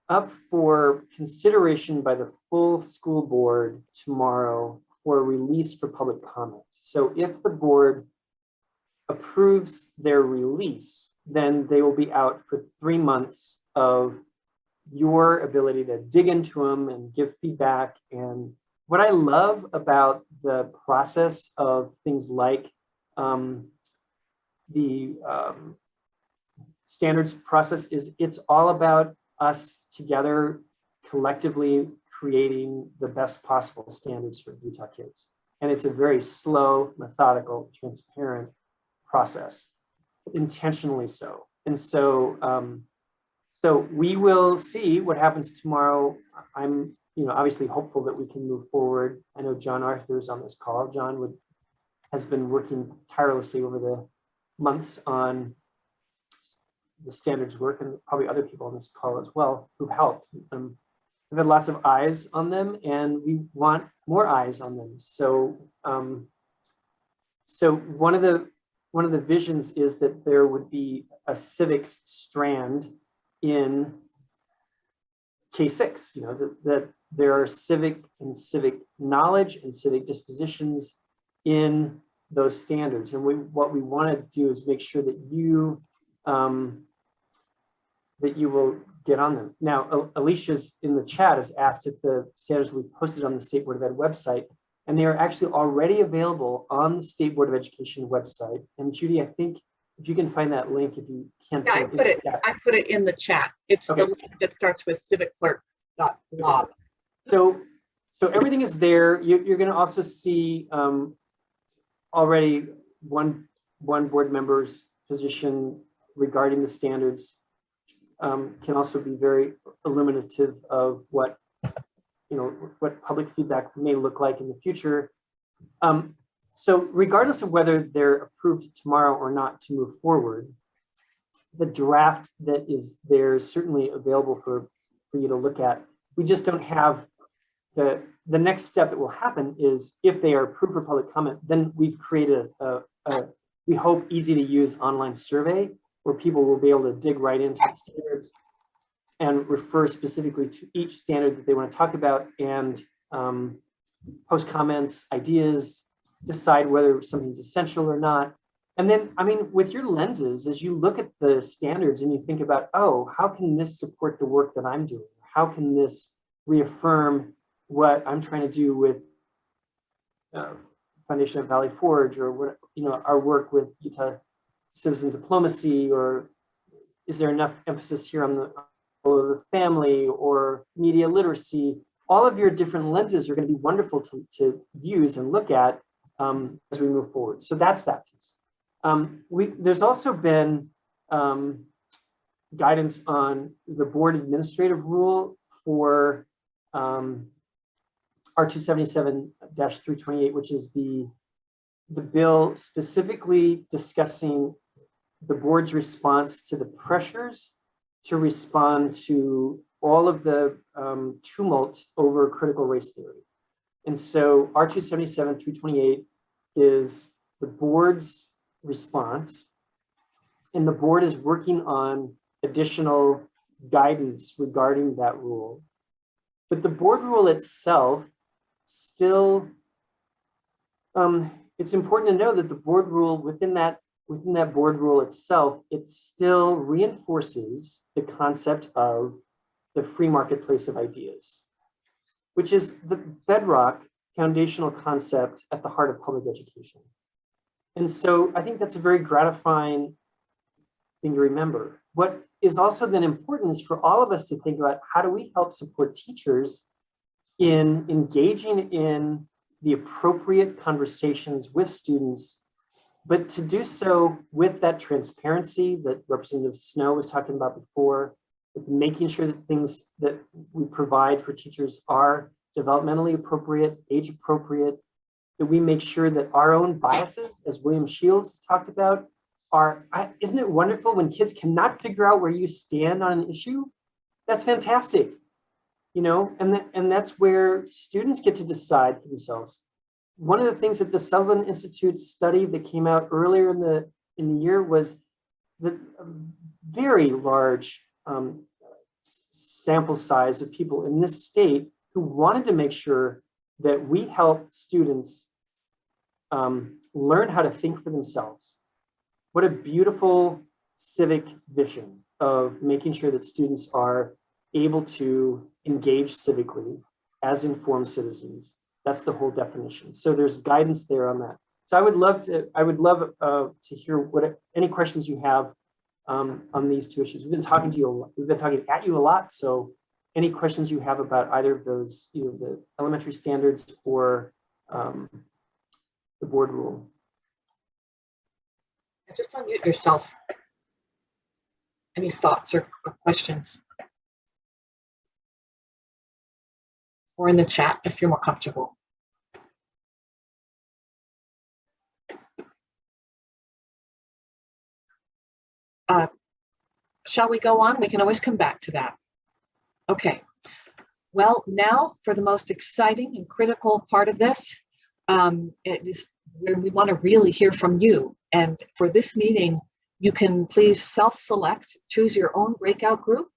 up for consideration by the full school board tomorrow for release for public comment. So if the board approves their release, then they will be out for 3 months of your ability to dig into them and give feedback. And what I love about the process of things like the standards process is it's all about us together collectively creating the best possible standards for Utah kids. And it's a very slow, methodical, transparent process, intentionally so. And so, so we will see what happens tomorrow. I'm, obviously hopeful that we can move forward. I know John Arthur is on this call. John has been working tirelessly over the months on the standards work, and probably other people on this call as well who've helped. We've had lots of eyes on them, and we want more eyes on them. So, so one of the visions is that there would be a civics strand in K6. That there are civic knowledge and civic dispositions in those standards, and what we want to do is make sure that you will get on them. Now, Alicia's in the chat has asked if the standards we posted on the State Board of Ed website, and they are actually already available on the State Board of Education website. And Judy, I think if you can find that link, if you can. Yeah, I put it in the chat. It's okay. The link that starts with civicclerk.blog. So everything is there. You're going to also see already one board member's position regarding the standards can also be very illuminative of what public feedback may look like in the future. So regardless of whether they're approved tomorrow or not to move forward, the draft that is there is certainly available for you to look at. We just don't have the next step that will happen is if they are approved for public comment, then we've created we hope easy to use online survey where people will be able to dig right into the standards and refer specifically to each standard that they want to talk about and post comments, ideas, decide whether something's essential or not. And then, with your lenses, as you look at the standards and you think about, oh, how can this support the work that I'm doing? How can this reaffirm what I'm trying to do with Foundation of Valley Forge, or what our work with Utah citizen diplomacy, or is there enough emphasis here on the role of the family or media literacy? All of your different lenses are going to be wonderful to use and look at as we move forward. So that's that piece. There's also been guidance on the board administrative rule for R277-328, which is the bill specifically discussing the board's response to the pressures to respond to all of the tumult over critical race theory. And so R277-328 is the board's response, and the board is working on additional guidance regarding that rule. But the board rule itself still, it's important to know that the board rule within that board rule itself, it still reinforces the concept of the free marketplace of ideas, which is the bedrock foundational concept at the heart of public education. And so I think that's a very gratifying thing to remember. what is also then important is for all of us to think about how do we help support teachers in engaging in the appropriate conversations with students, but to do so with that transparency that Representative Snow was talking about before, with making sure that things that we provide for teachers are developmentally appropriate, age appropriate, that we make sure that our own biases, as William Shields talked about, isn't it wonderful when kids cannot figure out where you stand on an issue? That's fantastic, and that's where students get to decide for themselves. One of the things that the Sutherland Institute study that came out earlier in the year was the very large sample size of people in this state who wanted to make sure that we help students learn how to think for themselves. What a beautiful civic vision of making sure that students are able to engage civically as informed citizens. That's the whole definition. So there's guidance there on that. So I would love to hear any questions you have on these two issues. We've been talking at you a lot. So any questions you have about either of those, either the elementary standards or the board rule. Just unmute yourself. Any thoughts or questions? Or in the chat if you're more comfortable. Shall we go on? We can always come back to that. Okay. Well, now for the most exciting and critical part of this, it is where we want to really hear from you. And for this meeting, you can please self-select, choose your own breakout group.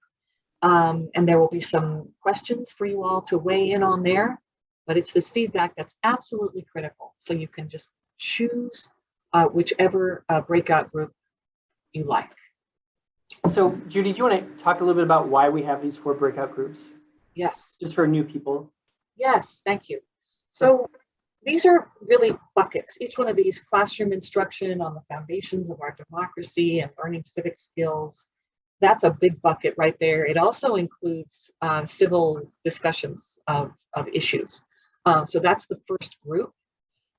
And there will be some questions for you all to weigh in on there, but it's this feedback that's absolutely critical. So you can just choose whichever breakout group you like. So Judy, do you want to talk a little bit about why we have these 4 breakout groups? Yes. Just for new people. Yes, thank you. So these are really buckets. Each one of these: classroom instruction on the foundations of our democracy and learning civic skills. That's a big bucket right there. It also includes civil discussions of issues. So that's the first group.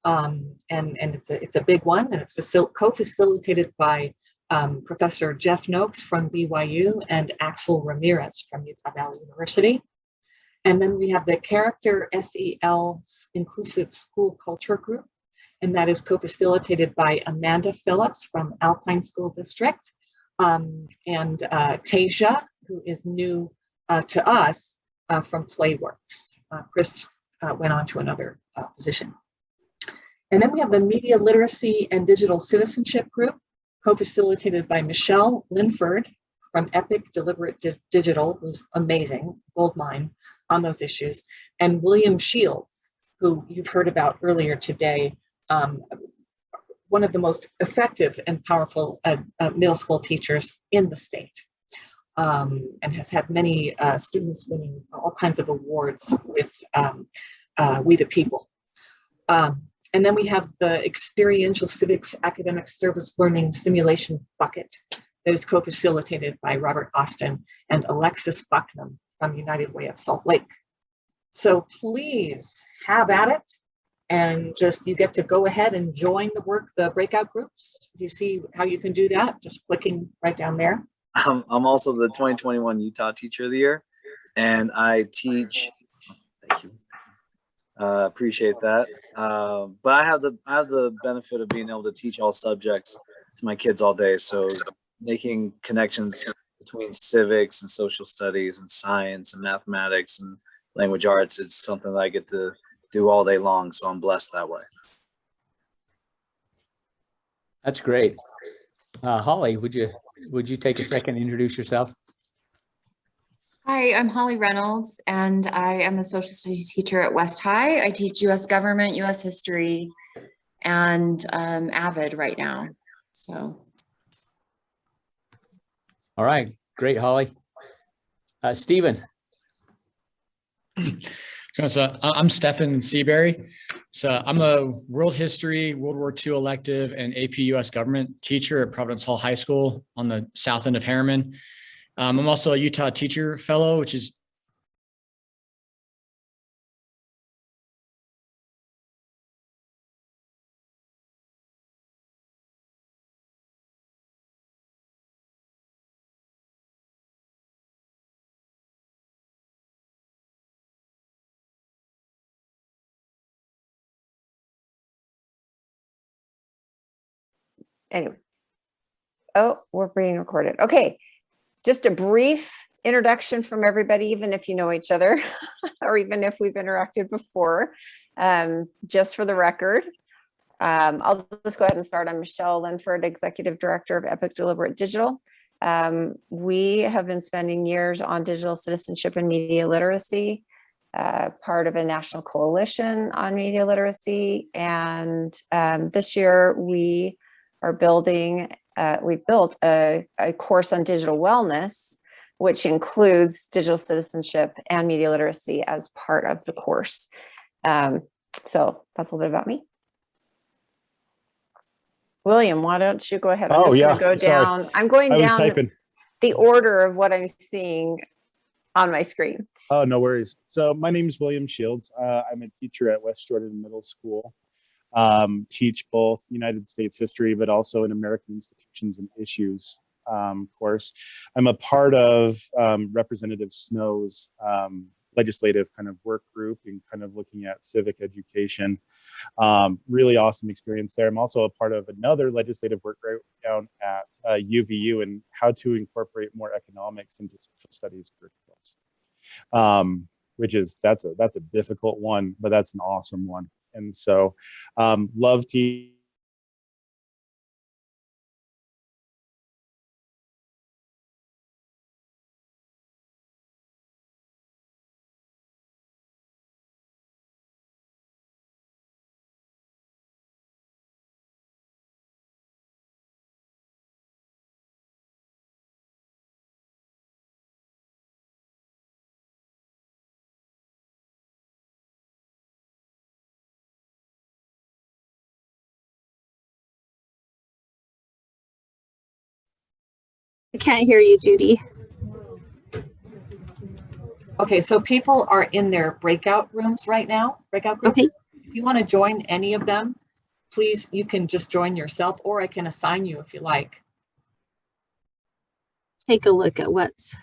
And it's a big one, and it's co-facilitated by Professor Jeff Noakes from BYU and Axel Ramirez from Utah Valley University. And then we have the Character SEL Inclusive School Culture Group, and that is co-facilitated by Amanda Phillips from Alpine School District, and Tasia, who is new to us from Playworks. Chris went on to another position. And then we have the Media Literacy and Digital Citizenship Group, co-facilitated by Michelle Linford from Epic Deliberate Digital, who's amazing, goldmine on those issues, and William Shields, who you've heard about earlier today, one of the most effective and powerful middle school teachers in the state, and has had many students winning all kinds of awards with We the People. And then we have the Experiential Civics Academic Service Learning Simulation Bucket that is co-facilitated by Robert Austin and Alexis Bucknam from United Way of Salt Lake. So please have at it, and just you get to go ahead and join the breakout groups. Do you see how you can do that? Just clicking right down there. I'm also the 2021 Utah Teacher of the Year, and I teach. Thank you. Appreciate that. But I have the benefit of being able to teach all subjects to my kids all day. So making connections between civics and social studies and science and mathematics and language arts, it's something that I get to do all day long. So I'm blessed that way. That's great. Holly, would you take a second to introduce yourself? Hi, I'm Holly Reynolds, and I am a social studies teacher at West High. I teach U.S. government, U.S. history, and AVID right now. So. All right, great, Holly. Stephen. So I'm Stefan Seabury. So I'm a world history, World War II elective, and AP US government teacher at Providence Hall High School on the south end of Harriman. I'm also a Utah Teacher Fellow, which is Anyway. Oh, we're being recorded. Okay. Just a brief introduction from everybody, even if you know each other or even if we've interacted before, just for the record. I'll just go ahead and start. I'm Michelle Linford, Executive Director of Epic Deliberate Digital. We have been spending years on digital citizenship and media literacy, part of a national coalition on media literacy. And this year we are building, we've built a course on digital wellness, which includes digital citizenship and media literacy as part of the course. So that's a little bit about me. William, why don't you go ahead? I'm just going to go down. Sorry. I'm going down the order of what I'm seeing on my screen. Oh, no worries. So my name is William Shields. I'm a teacher at West Jordan Middle School. Teach both United States history, but also in American institutions and issues course. I'm a part of Representative Snow's legislative kind of work group and kind of looking at civic education. Really awesome experience there. I'm also a part of another legislative work group down at UVU and how to incorporate more economics into social studies curriculums, which is that's a difficult one, but that's an awesome one. And so love to. I can't hear you, Judy. Okay, so people are in their breakout rooms right now, breakout groups. Okay. If you want to join any of them, please, you can just join yourself, or I can assign you if you like. Take a look at what's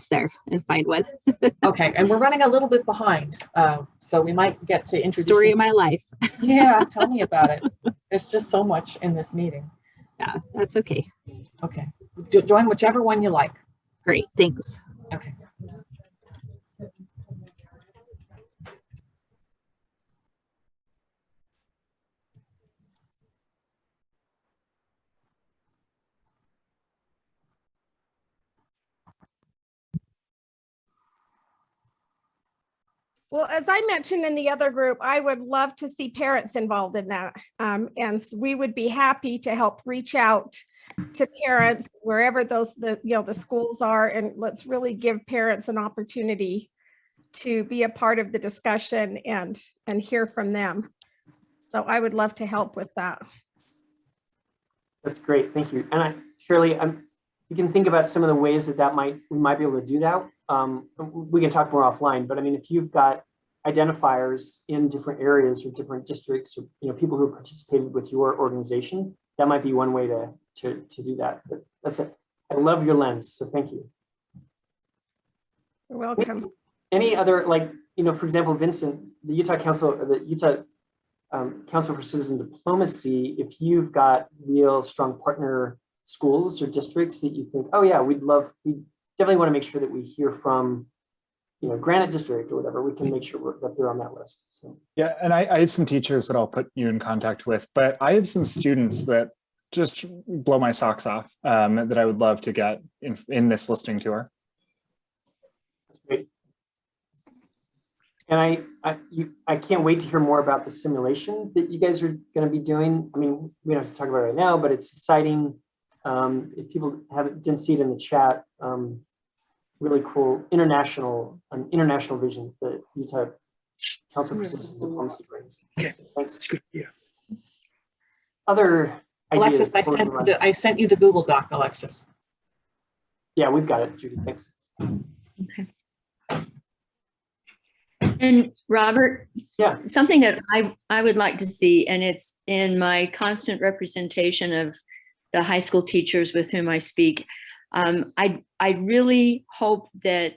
there and find one. Okay, and we're running a little bit behind, so we might get to introduce. Story of my life. Yeah, tell me about it. There's just so much in this meeting. Yeah, that's okay. Okay, join whichever one you like. Great, thanks. Okay. Well, as I mentioned in the other group, I would love to see parents involved in that. And we would be happy to help reach out to parents wherever the schools are, and let's really give parents an opportunity to be a part of the discussion and hear from them. So I would love to help with that. That's great, thank you. And Shirley, you can think about some of the ways that we might be able to do that. We can talk more offline, but I mean, if you've got identifiers in different areas or different districts, or people who participated with your organization, that might be one way to do that. But that's it. I love your lens, so thank you. You're welcome. Any other, for example, Vincent, the Utah Council, or the Utah Council for Citizen Diplomacy, if you've got real strong partner schools or districts that you think, oh yeah, we definitely want to make sure that we hear from, Granite District or whatever, we can make sure that they're on that list. So yeah, and I have some teachers that I'll put you in contact with, but I have some students that just blow my socks off that I would love to get in this listening tour. That's great. And I can't wait to hear more about the simulation that you guys are going to be doing. I mean, we don't have to talk about it right now, but it's exciting. If people didn't see it in the chat, really cool international vision that Utah Council for Citizen Diplomacy brings. Okay, thanks. that's good. Yeah. Other Alexis, ideas? I sent you the Google Doc, Alexis. Yeah, we've got it, Judy. Thanks. And Robert, yeah, something that I would like to see, and it's in my constant representation of the high school teachers with whom I speak. I really hope that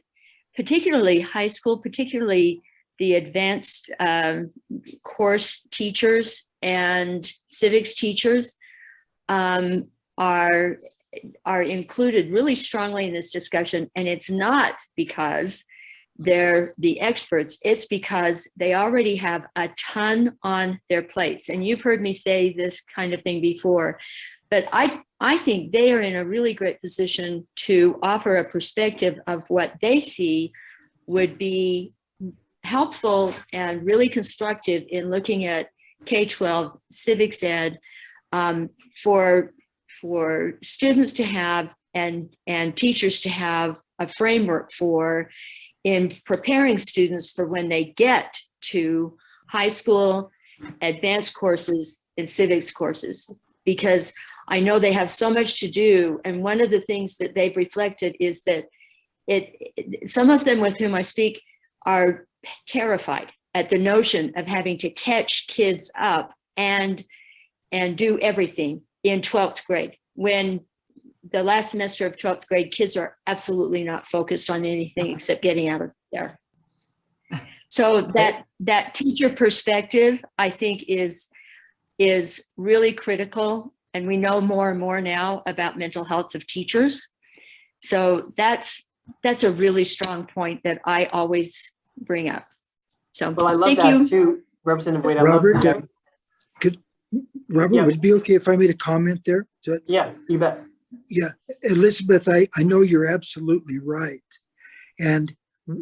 particularly high school, particularly the advanced course teachers and civics teachers are included really strongly in this discussion. And it's not because they're the experts, it's because they already have a ton on their plates. And you've heard me say this kind of thing before, but I think they are in a really great position to offer a perspective of what they see would be helpful and really constructive in looking at K-12 civics ed for students to have and teachers to have a framework for in preparing students for when they get to high school, advanced courses, and civics courses, because I know they have so much to do. And one of the things that they've reflected is that some of them with whom I speak are terrified at the notion of having to catch kids up and do everything in 12th grade, when the last semester of 12th grade, kids are absolutely not focused on anything except getting out of there. So that teacher perspective, I think, is really critical. And we know more and more now about mental health of teachers. So that's a really strong point that I always bring up. So well, I love thank that you. Too, Representative Wade. Robert, Robert, would it be okay if I made a comment there? Yeah, you bet. Yeah, Elizabeth, I know you're absolutely right. And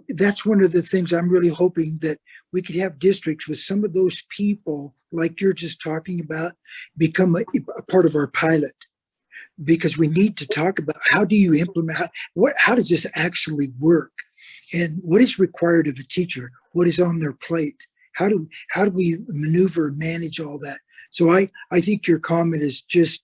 that's one of the things I'm really hoping that we could have districts with some of those people like you're just talking about become a part of our pilot, because we need to talk about how do you implement, how does this actually work, and what is required of a teacher, what is on their plate, how do we maneuver and manage all that. So I think your comment is just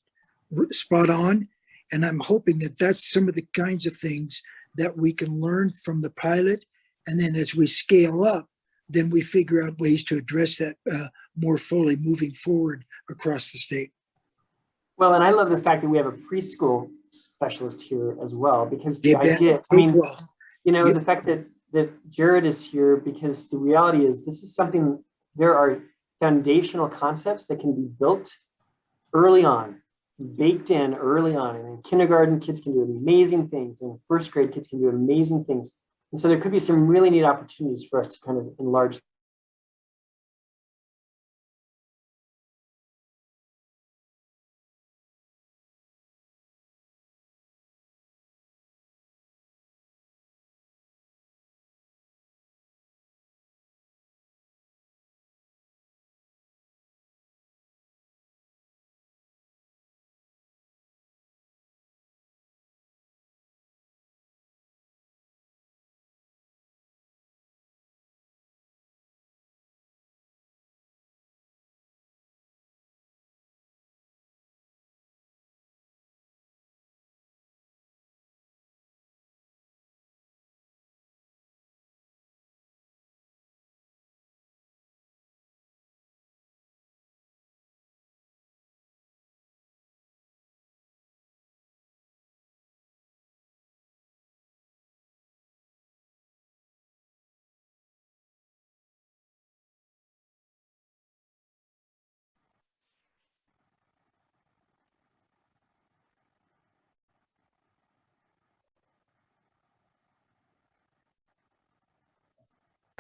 spot on. And I'm hoping that that's some of the kinds of things that we can learn from the pilot. And then as we scale up, then we figure out ways to address that more fully moving forward across the state. Well, and I love the fact that we have a preschool specialist here as well, because the idea, I mean, you know, the fact that Jared is here, because the reality is this is something, there are foundational concepts that can be built early on, baked in early on. And in kindergarten, kids can do amazing things. In first grade, kids can do amazing things. And so there could be some really neat opportunities for us to kind of enlarge.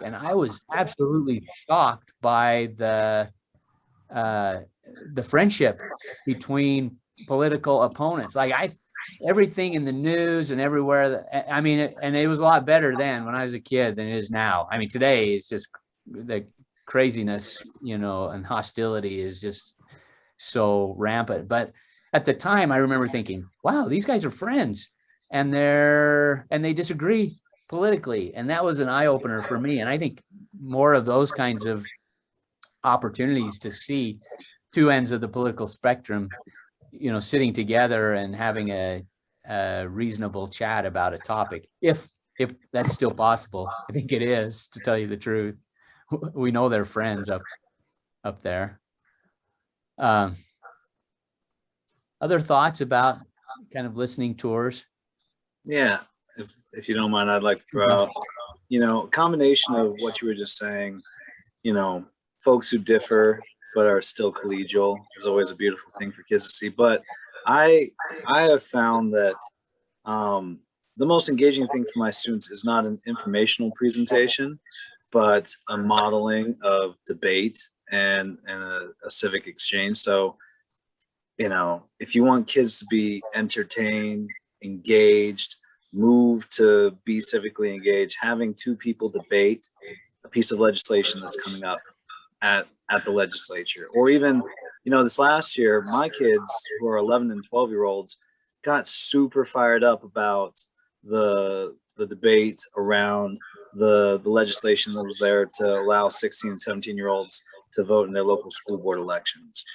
And I was absolutely shocked by the friendship between political opponents. Like everything in the news and everywhere. I mean, and it was a lot better then when I was a kid than it is now. I mean, today it's just the craziness, you know, and hostility is just so rampant. But at the time, I remember thinking, wow, these guys are friends. and they disagree politically. And that was an eye opener for me. And I think more of those kinds of opportunities to see two ends of the political spectrum, you know, sitting together and having a reasonable chat about a topic, if that's still possible. I think it is, to tell you the truth. We know they're friends up there. Other thoughts about kind of listening tours? Yeah, if you don't mind, I'd like to throw out, you know, a combination of what you were just saying, you know, folks who differ but are still collegial is always a beautiful thing for kids to see. But I have found that the most engaging thing for my students is not an informational presentation, but a modeling of debate and a civic exchange. So, you know, if you want kids to be entertained, engaged, moved to be civically engaged, having two people debate a piece of legislation that's coming up at the legislature, or even, you know, this last year, my kids who are 11 and 12-year-olds got super fired up about the debate around the legislation that was there to allow 16 and 17-year-olds to vote in their local school board elections.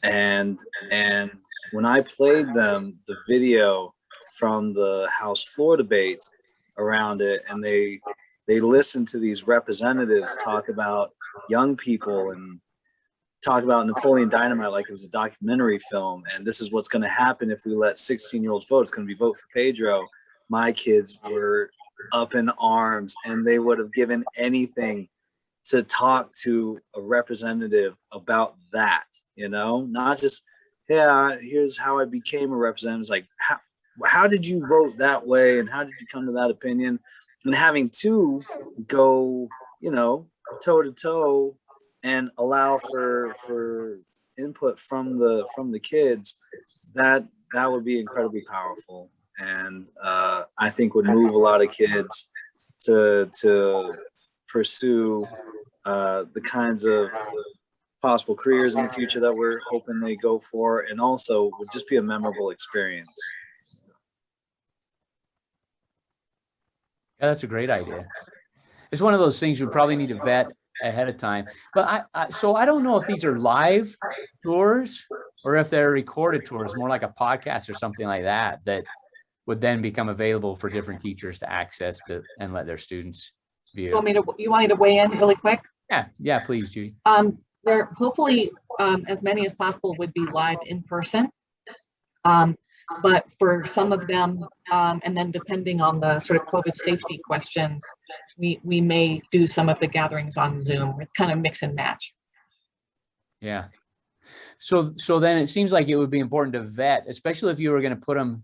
And when I played them the video from the House floor debate around it, and they listened to these representatives talk about young people and talk about Napoleon Dynamite like it was a documentary film, and this is what's going to happen if we let 16-year-olds vote. It's going to be vote for Pedro. My kids were up in arms, and they would have given anything to talk to a representative about that, you know, not just, yeah, here's how I became a representative. It's like, how did you vote that way, and how did you come to that opinion? And having to go, you know, toe to toe and allow for input from the kids, that would be incredibly powerful, and I think would move a lot of kids to pursue the kinds of possible careers in the future that we're hoping they go for, and also would just be a memorable experience. Yeah, that's a great idea. It's one of those things you probably need to vet ahead of time. But so I don't know if these are live tours or if they're recorded tours, more like a podcast or something like that, that would then become available for different teachers to access to and let their students view. You want me to weigh in really quick? Yeah, please, Judy. There hopefully as many as possible would be live in person. But for some of them, and then depending on the sort of COVID safety questions, we may do some of the gatherings on Zoom. It's kind of mix and match. Yeah. So then it seems like it would be important to vet, especially if you were going to put them,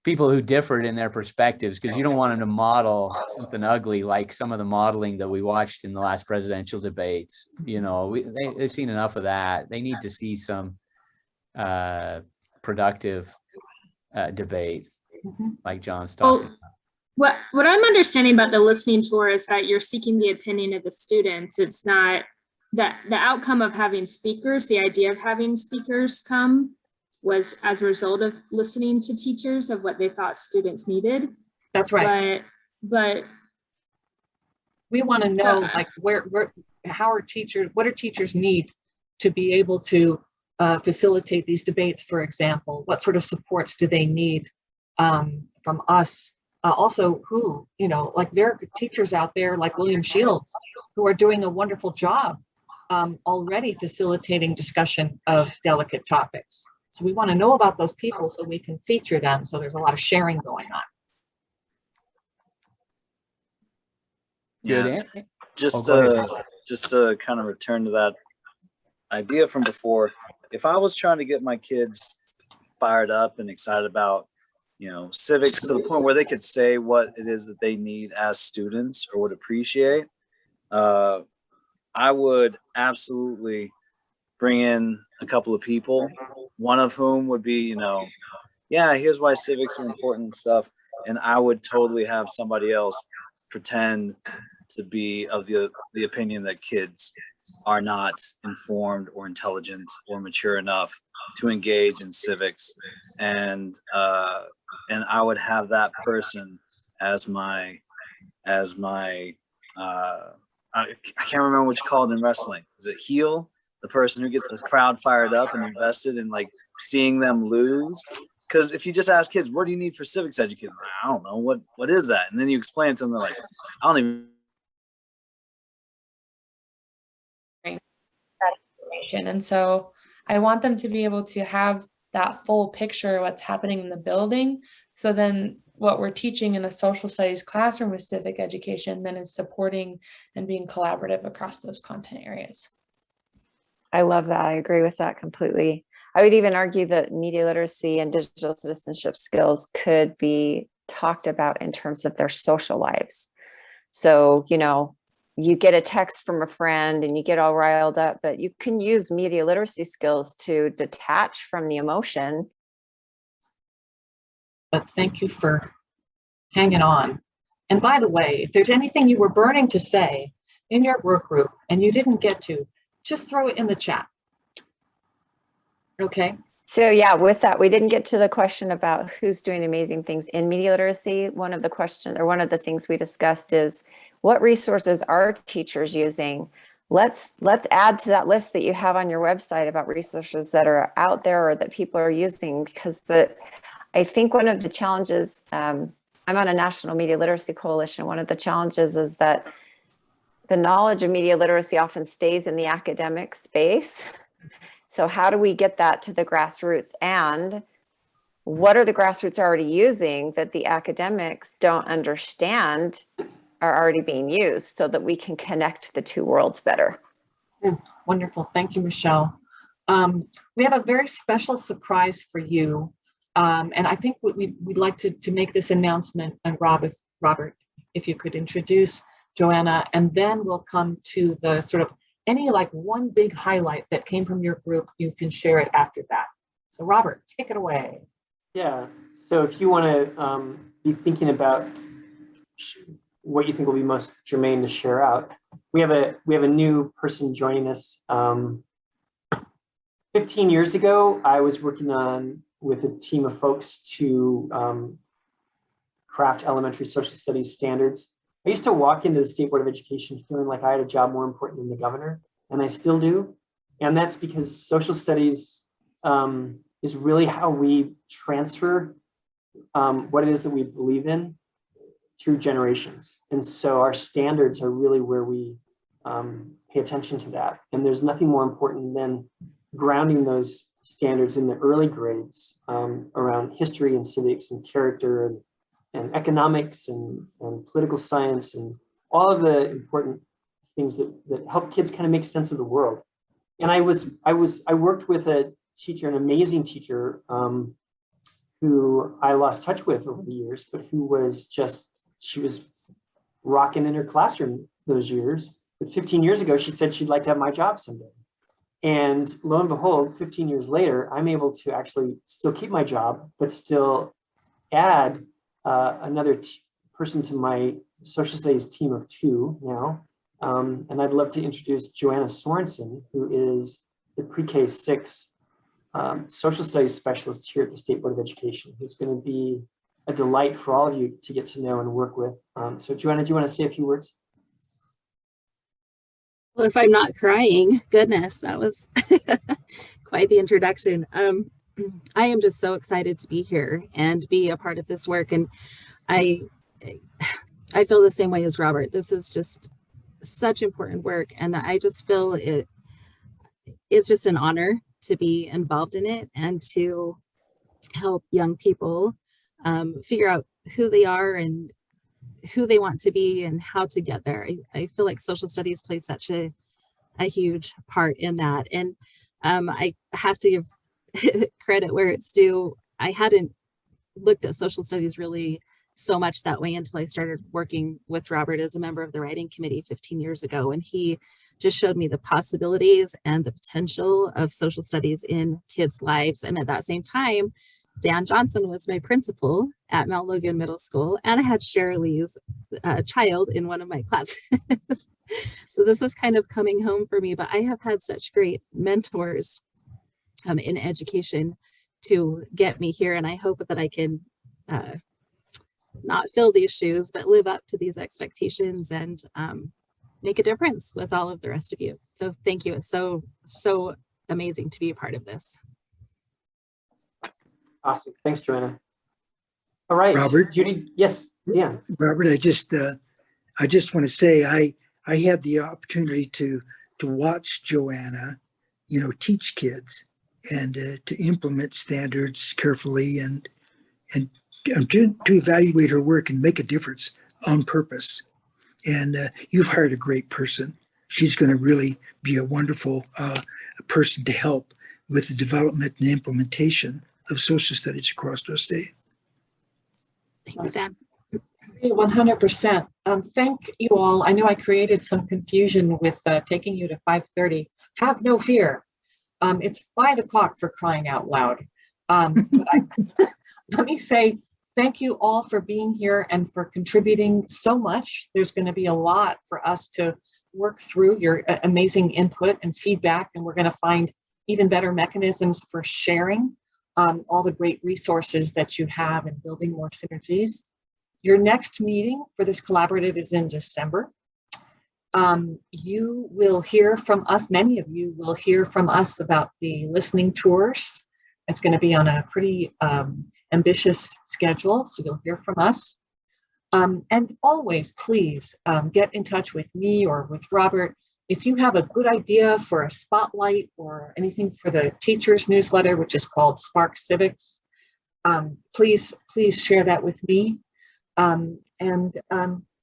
people who differed in their perspectives, because you don't want them to model something ugly like some of the modeling that we watched in the last presidential debates. You know, they've seen enough of that. They need to see some productive debate, like John's talking about. What I'm understanding about the listening tour is that you're seeking the opinion of the students. It's not that the outcome of having speakers, the idea of having speakers come was as a result of listening to teachers of what they thought students needed. That's right. But we want to know, like, what do teachers need to be able to facilitate these debates, for example? What sort of supports do they need from us? Also, who, you know, like there are teachers out there like William Shields who are doing a wonderful job already facilitating discussion of delicate topics. So we want to know about those people so we can feature them. So there's a lot of sharing going on. Yeah, just to kind of return to that idea from before, if I was trying to get my kids fired up and excited about, you know, civics to the point where they could say what it is that they need as students or would appreciate, I would absolutely bring in a couple of people, one of whom would be, you know, yeah, here's why civics are important and stuff. And I would totally have somebody else pretend to be of the opinion that kids are not informed or intelligent or mature enough to engage in civics, and I would have that person as my I can't remember what you call it in wrestling. Is it heel? The person who gets the crowd fired up and invested in like seeing them lose. Because if you just ask kids, what do you need for civics education? I don't know. What is that? And then you explain it to them, they're like, I don't even. That information. And so I want them to be able to have that full picture of what's happening in the building. So then what we're teaching in a social studies classroom with civic education then is supporting and being collaborative across those content areas. I love that. I agree with that completely. I would even argue that media literacy and digital citizenship skills could be talked about in terms of their social lives. So, you know, you get a text from a friend and you get all riled up, but you can use media literacy skills to detach from the emotion. But thank you for hanging on. And by the way, if there's anything you were burning to say in your work group and you didn't get to, just throw it in the chat. Okay. So yeah, with that, we didn't get to the question about who's doing amazing things in media literacy. One of the things we discussed is what resources are teachers using? Let's add to that list that you have on your website about resources that are out there or that people are using, because I think one of the challenges, I'm on a national media literacy coalition. One of the challenges is that the knowledge of media literacy often stays in the academic space. So how do we get that to the grassroots? And what are the grassroots already using that the academics don't understand are already being used, so that we can connect the two worlds better? Wonderful. Thank you, Michelle. We have a very special surprise for you. And I think we'd like to make this announcement, and Robert, if you could introduce Joanna, and then we'll come to the sort of any like one big highlight that came from your group. You can share it after that. So Robert, take it away. Yeah, so if you want to be thinking about what you think will be most germane to share out, we have a new person joining us. 15 years ago, I was working with a team of folks to craft elementary social studies standards. I used to walk into the State Board of Education feeling like I had a job more important than the governor, and I still do. And that's because social studies is really how we transfer what it is that we believe in through generations. And so our standards are really where we pay attention to that. And there's nothing more important than grounding those standards in the early grades around history and civics and character and economics and political science and all of the important things that help kids kind of make sense of the world. And I worked with a teacher, an amazing teacher who I lost touch with over the years, but who was she was rocking in her classroom those years. But 15 years ago, she said she'd like to have my job someday. And lo and behold, 15 years later, I'm able to actually still keep my job, but still add another person to my social studies team of 2 now. And I'd love to introduce Joanna Sorensen, who is the pre-K 6 social studies specialist here at the State Board of Education, who's going to be a delight for all of you to get to know and work with. So Joanna, do you want to say a few words? Well, if I'm not crying, goodness, that was quite the introduction. I am just so excited to be here and be a part of this work. And I feel the same way as Robert. This is just such important work. And I just feel it is just an honor to be involved in it and to help young people figure out who they are and who they want to be and how to get there. I feel like social studies plays such a huge part in that. And I have to give credit where it's due. I hadn't looked at social studies really so much that way until I started working with Robert as a member of the writing committee 15 years ago. And he just showed me the possibilities and the potential of social studies in kids' lives. And at that same time, Dan Johnson was my principal at Mount Logan Middle School, and I had Shirley's child in one of my classes. So this is kind of coming home for me, but I have had such great mentors in education to get me here. And I hope that I can not fill these shoes, but live up to these expectations and make a difference with all of the rest of you. So thank you. It's so amazing to be a part of this. Awesome. Thanks, Joanna. All right, Robert? Judy. Yes, yeah. Robert, I just want to say I had the opportunity to watch Joanna, teach kids and to implement standards carefully and to evaluate her work and make a difference on purpose. And you've hired a great person. She's going to really be a wonderful person to help with the development and implementation of social studies across our state. Thanks, Dan. 100%. Thank you all. I know I created some confusion with taking you to 5:30. Have no fear. It's 5 o'clock for crying out loud. Let me say thank you all for being here and for contributing so much. There's going to be a lot for us to work through, your amazing input and feedback, and we're going to find even better mechanisms for sharing all the great resources that you have and building more synergies. Your next meeting for this collaborative is in December. You will hear from us, many of you will hear from us about the listening tours. It's going to be on a pretty ambitious schedule, so you'll hear from us. And always, please get in touch with me or with Robert. If you have a good idea for a spotlight or anything for the teachers newsletter, which is called Spark Civics, please share that with me.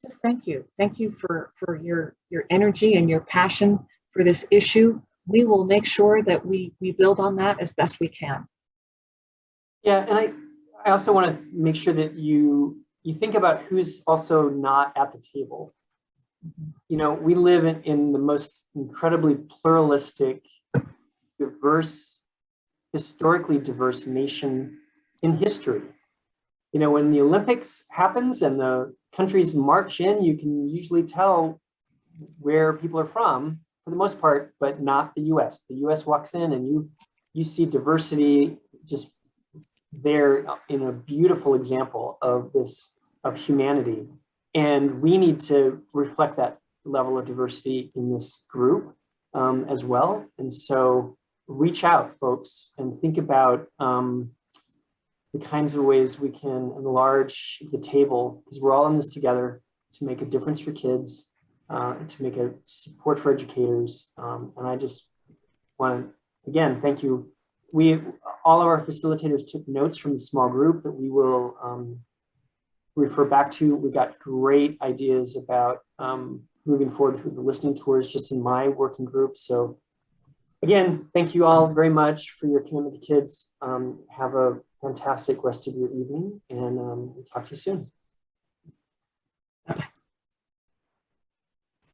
Just thank you. Thank you for your energy and your passion for this issue. We will make sure that we build on that as best we can. Yeah, and I also want to make sure that you think about who's also not at the table. We live in the most incredibly pluralistic, diverse, historically diverse nation in history. When the Olympics happens and the countries march in, you can usually tell where people are from for the most part, but not the US. The US walks in and you see diversity just there in a beautiful example of humanity. And we need to reflect that level of diversity in this group as well. And so reach out, folks, and think about the kinds of ways we can enlarge the table, because we're all in this together to make a difference for kids, and to make a support for educators. And I just want to, again, thank you. All of our facilitators took notes from the small group that we will refer back to. We got great ideas about moving forward with the listening tours just in my working group. So again, thank you all very much for your commitment to kids. Have a fantastic rest of your evening, and we'll talk to you soon. Bye-bye.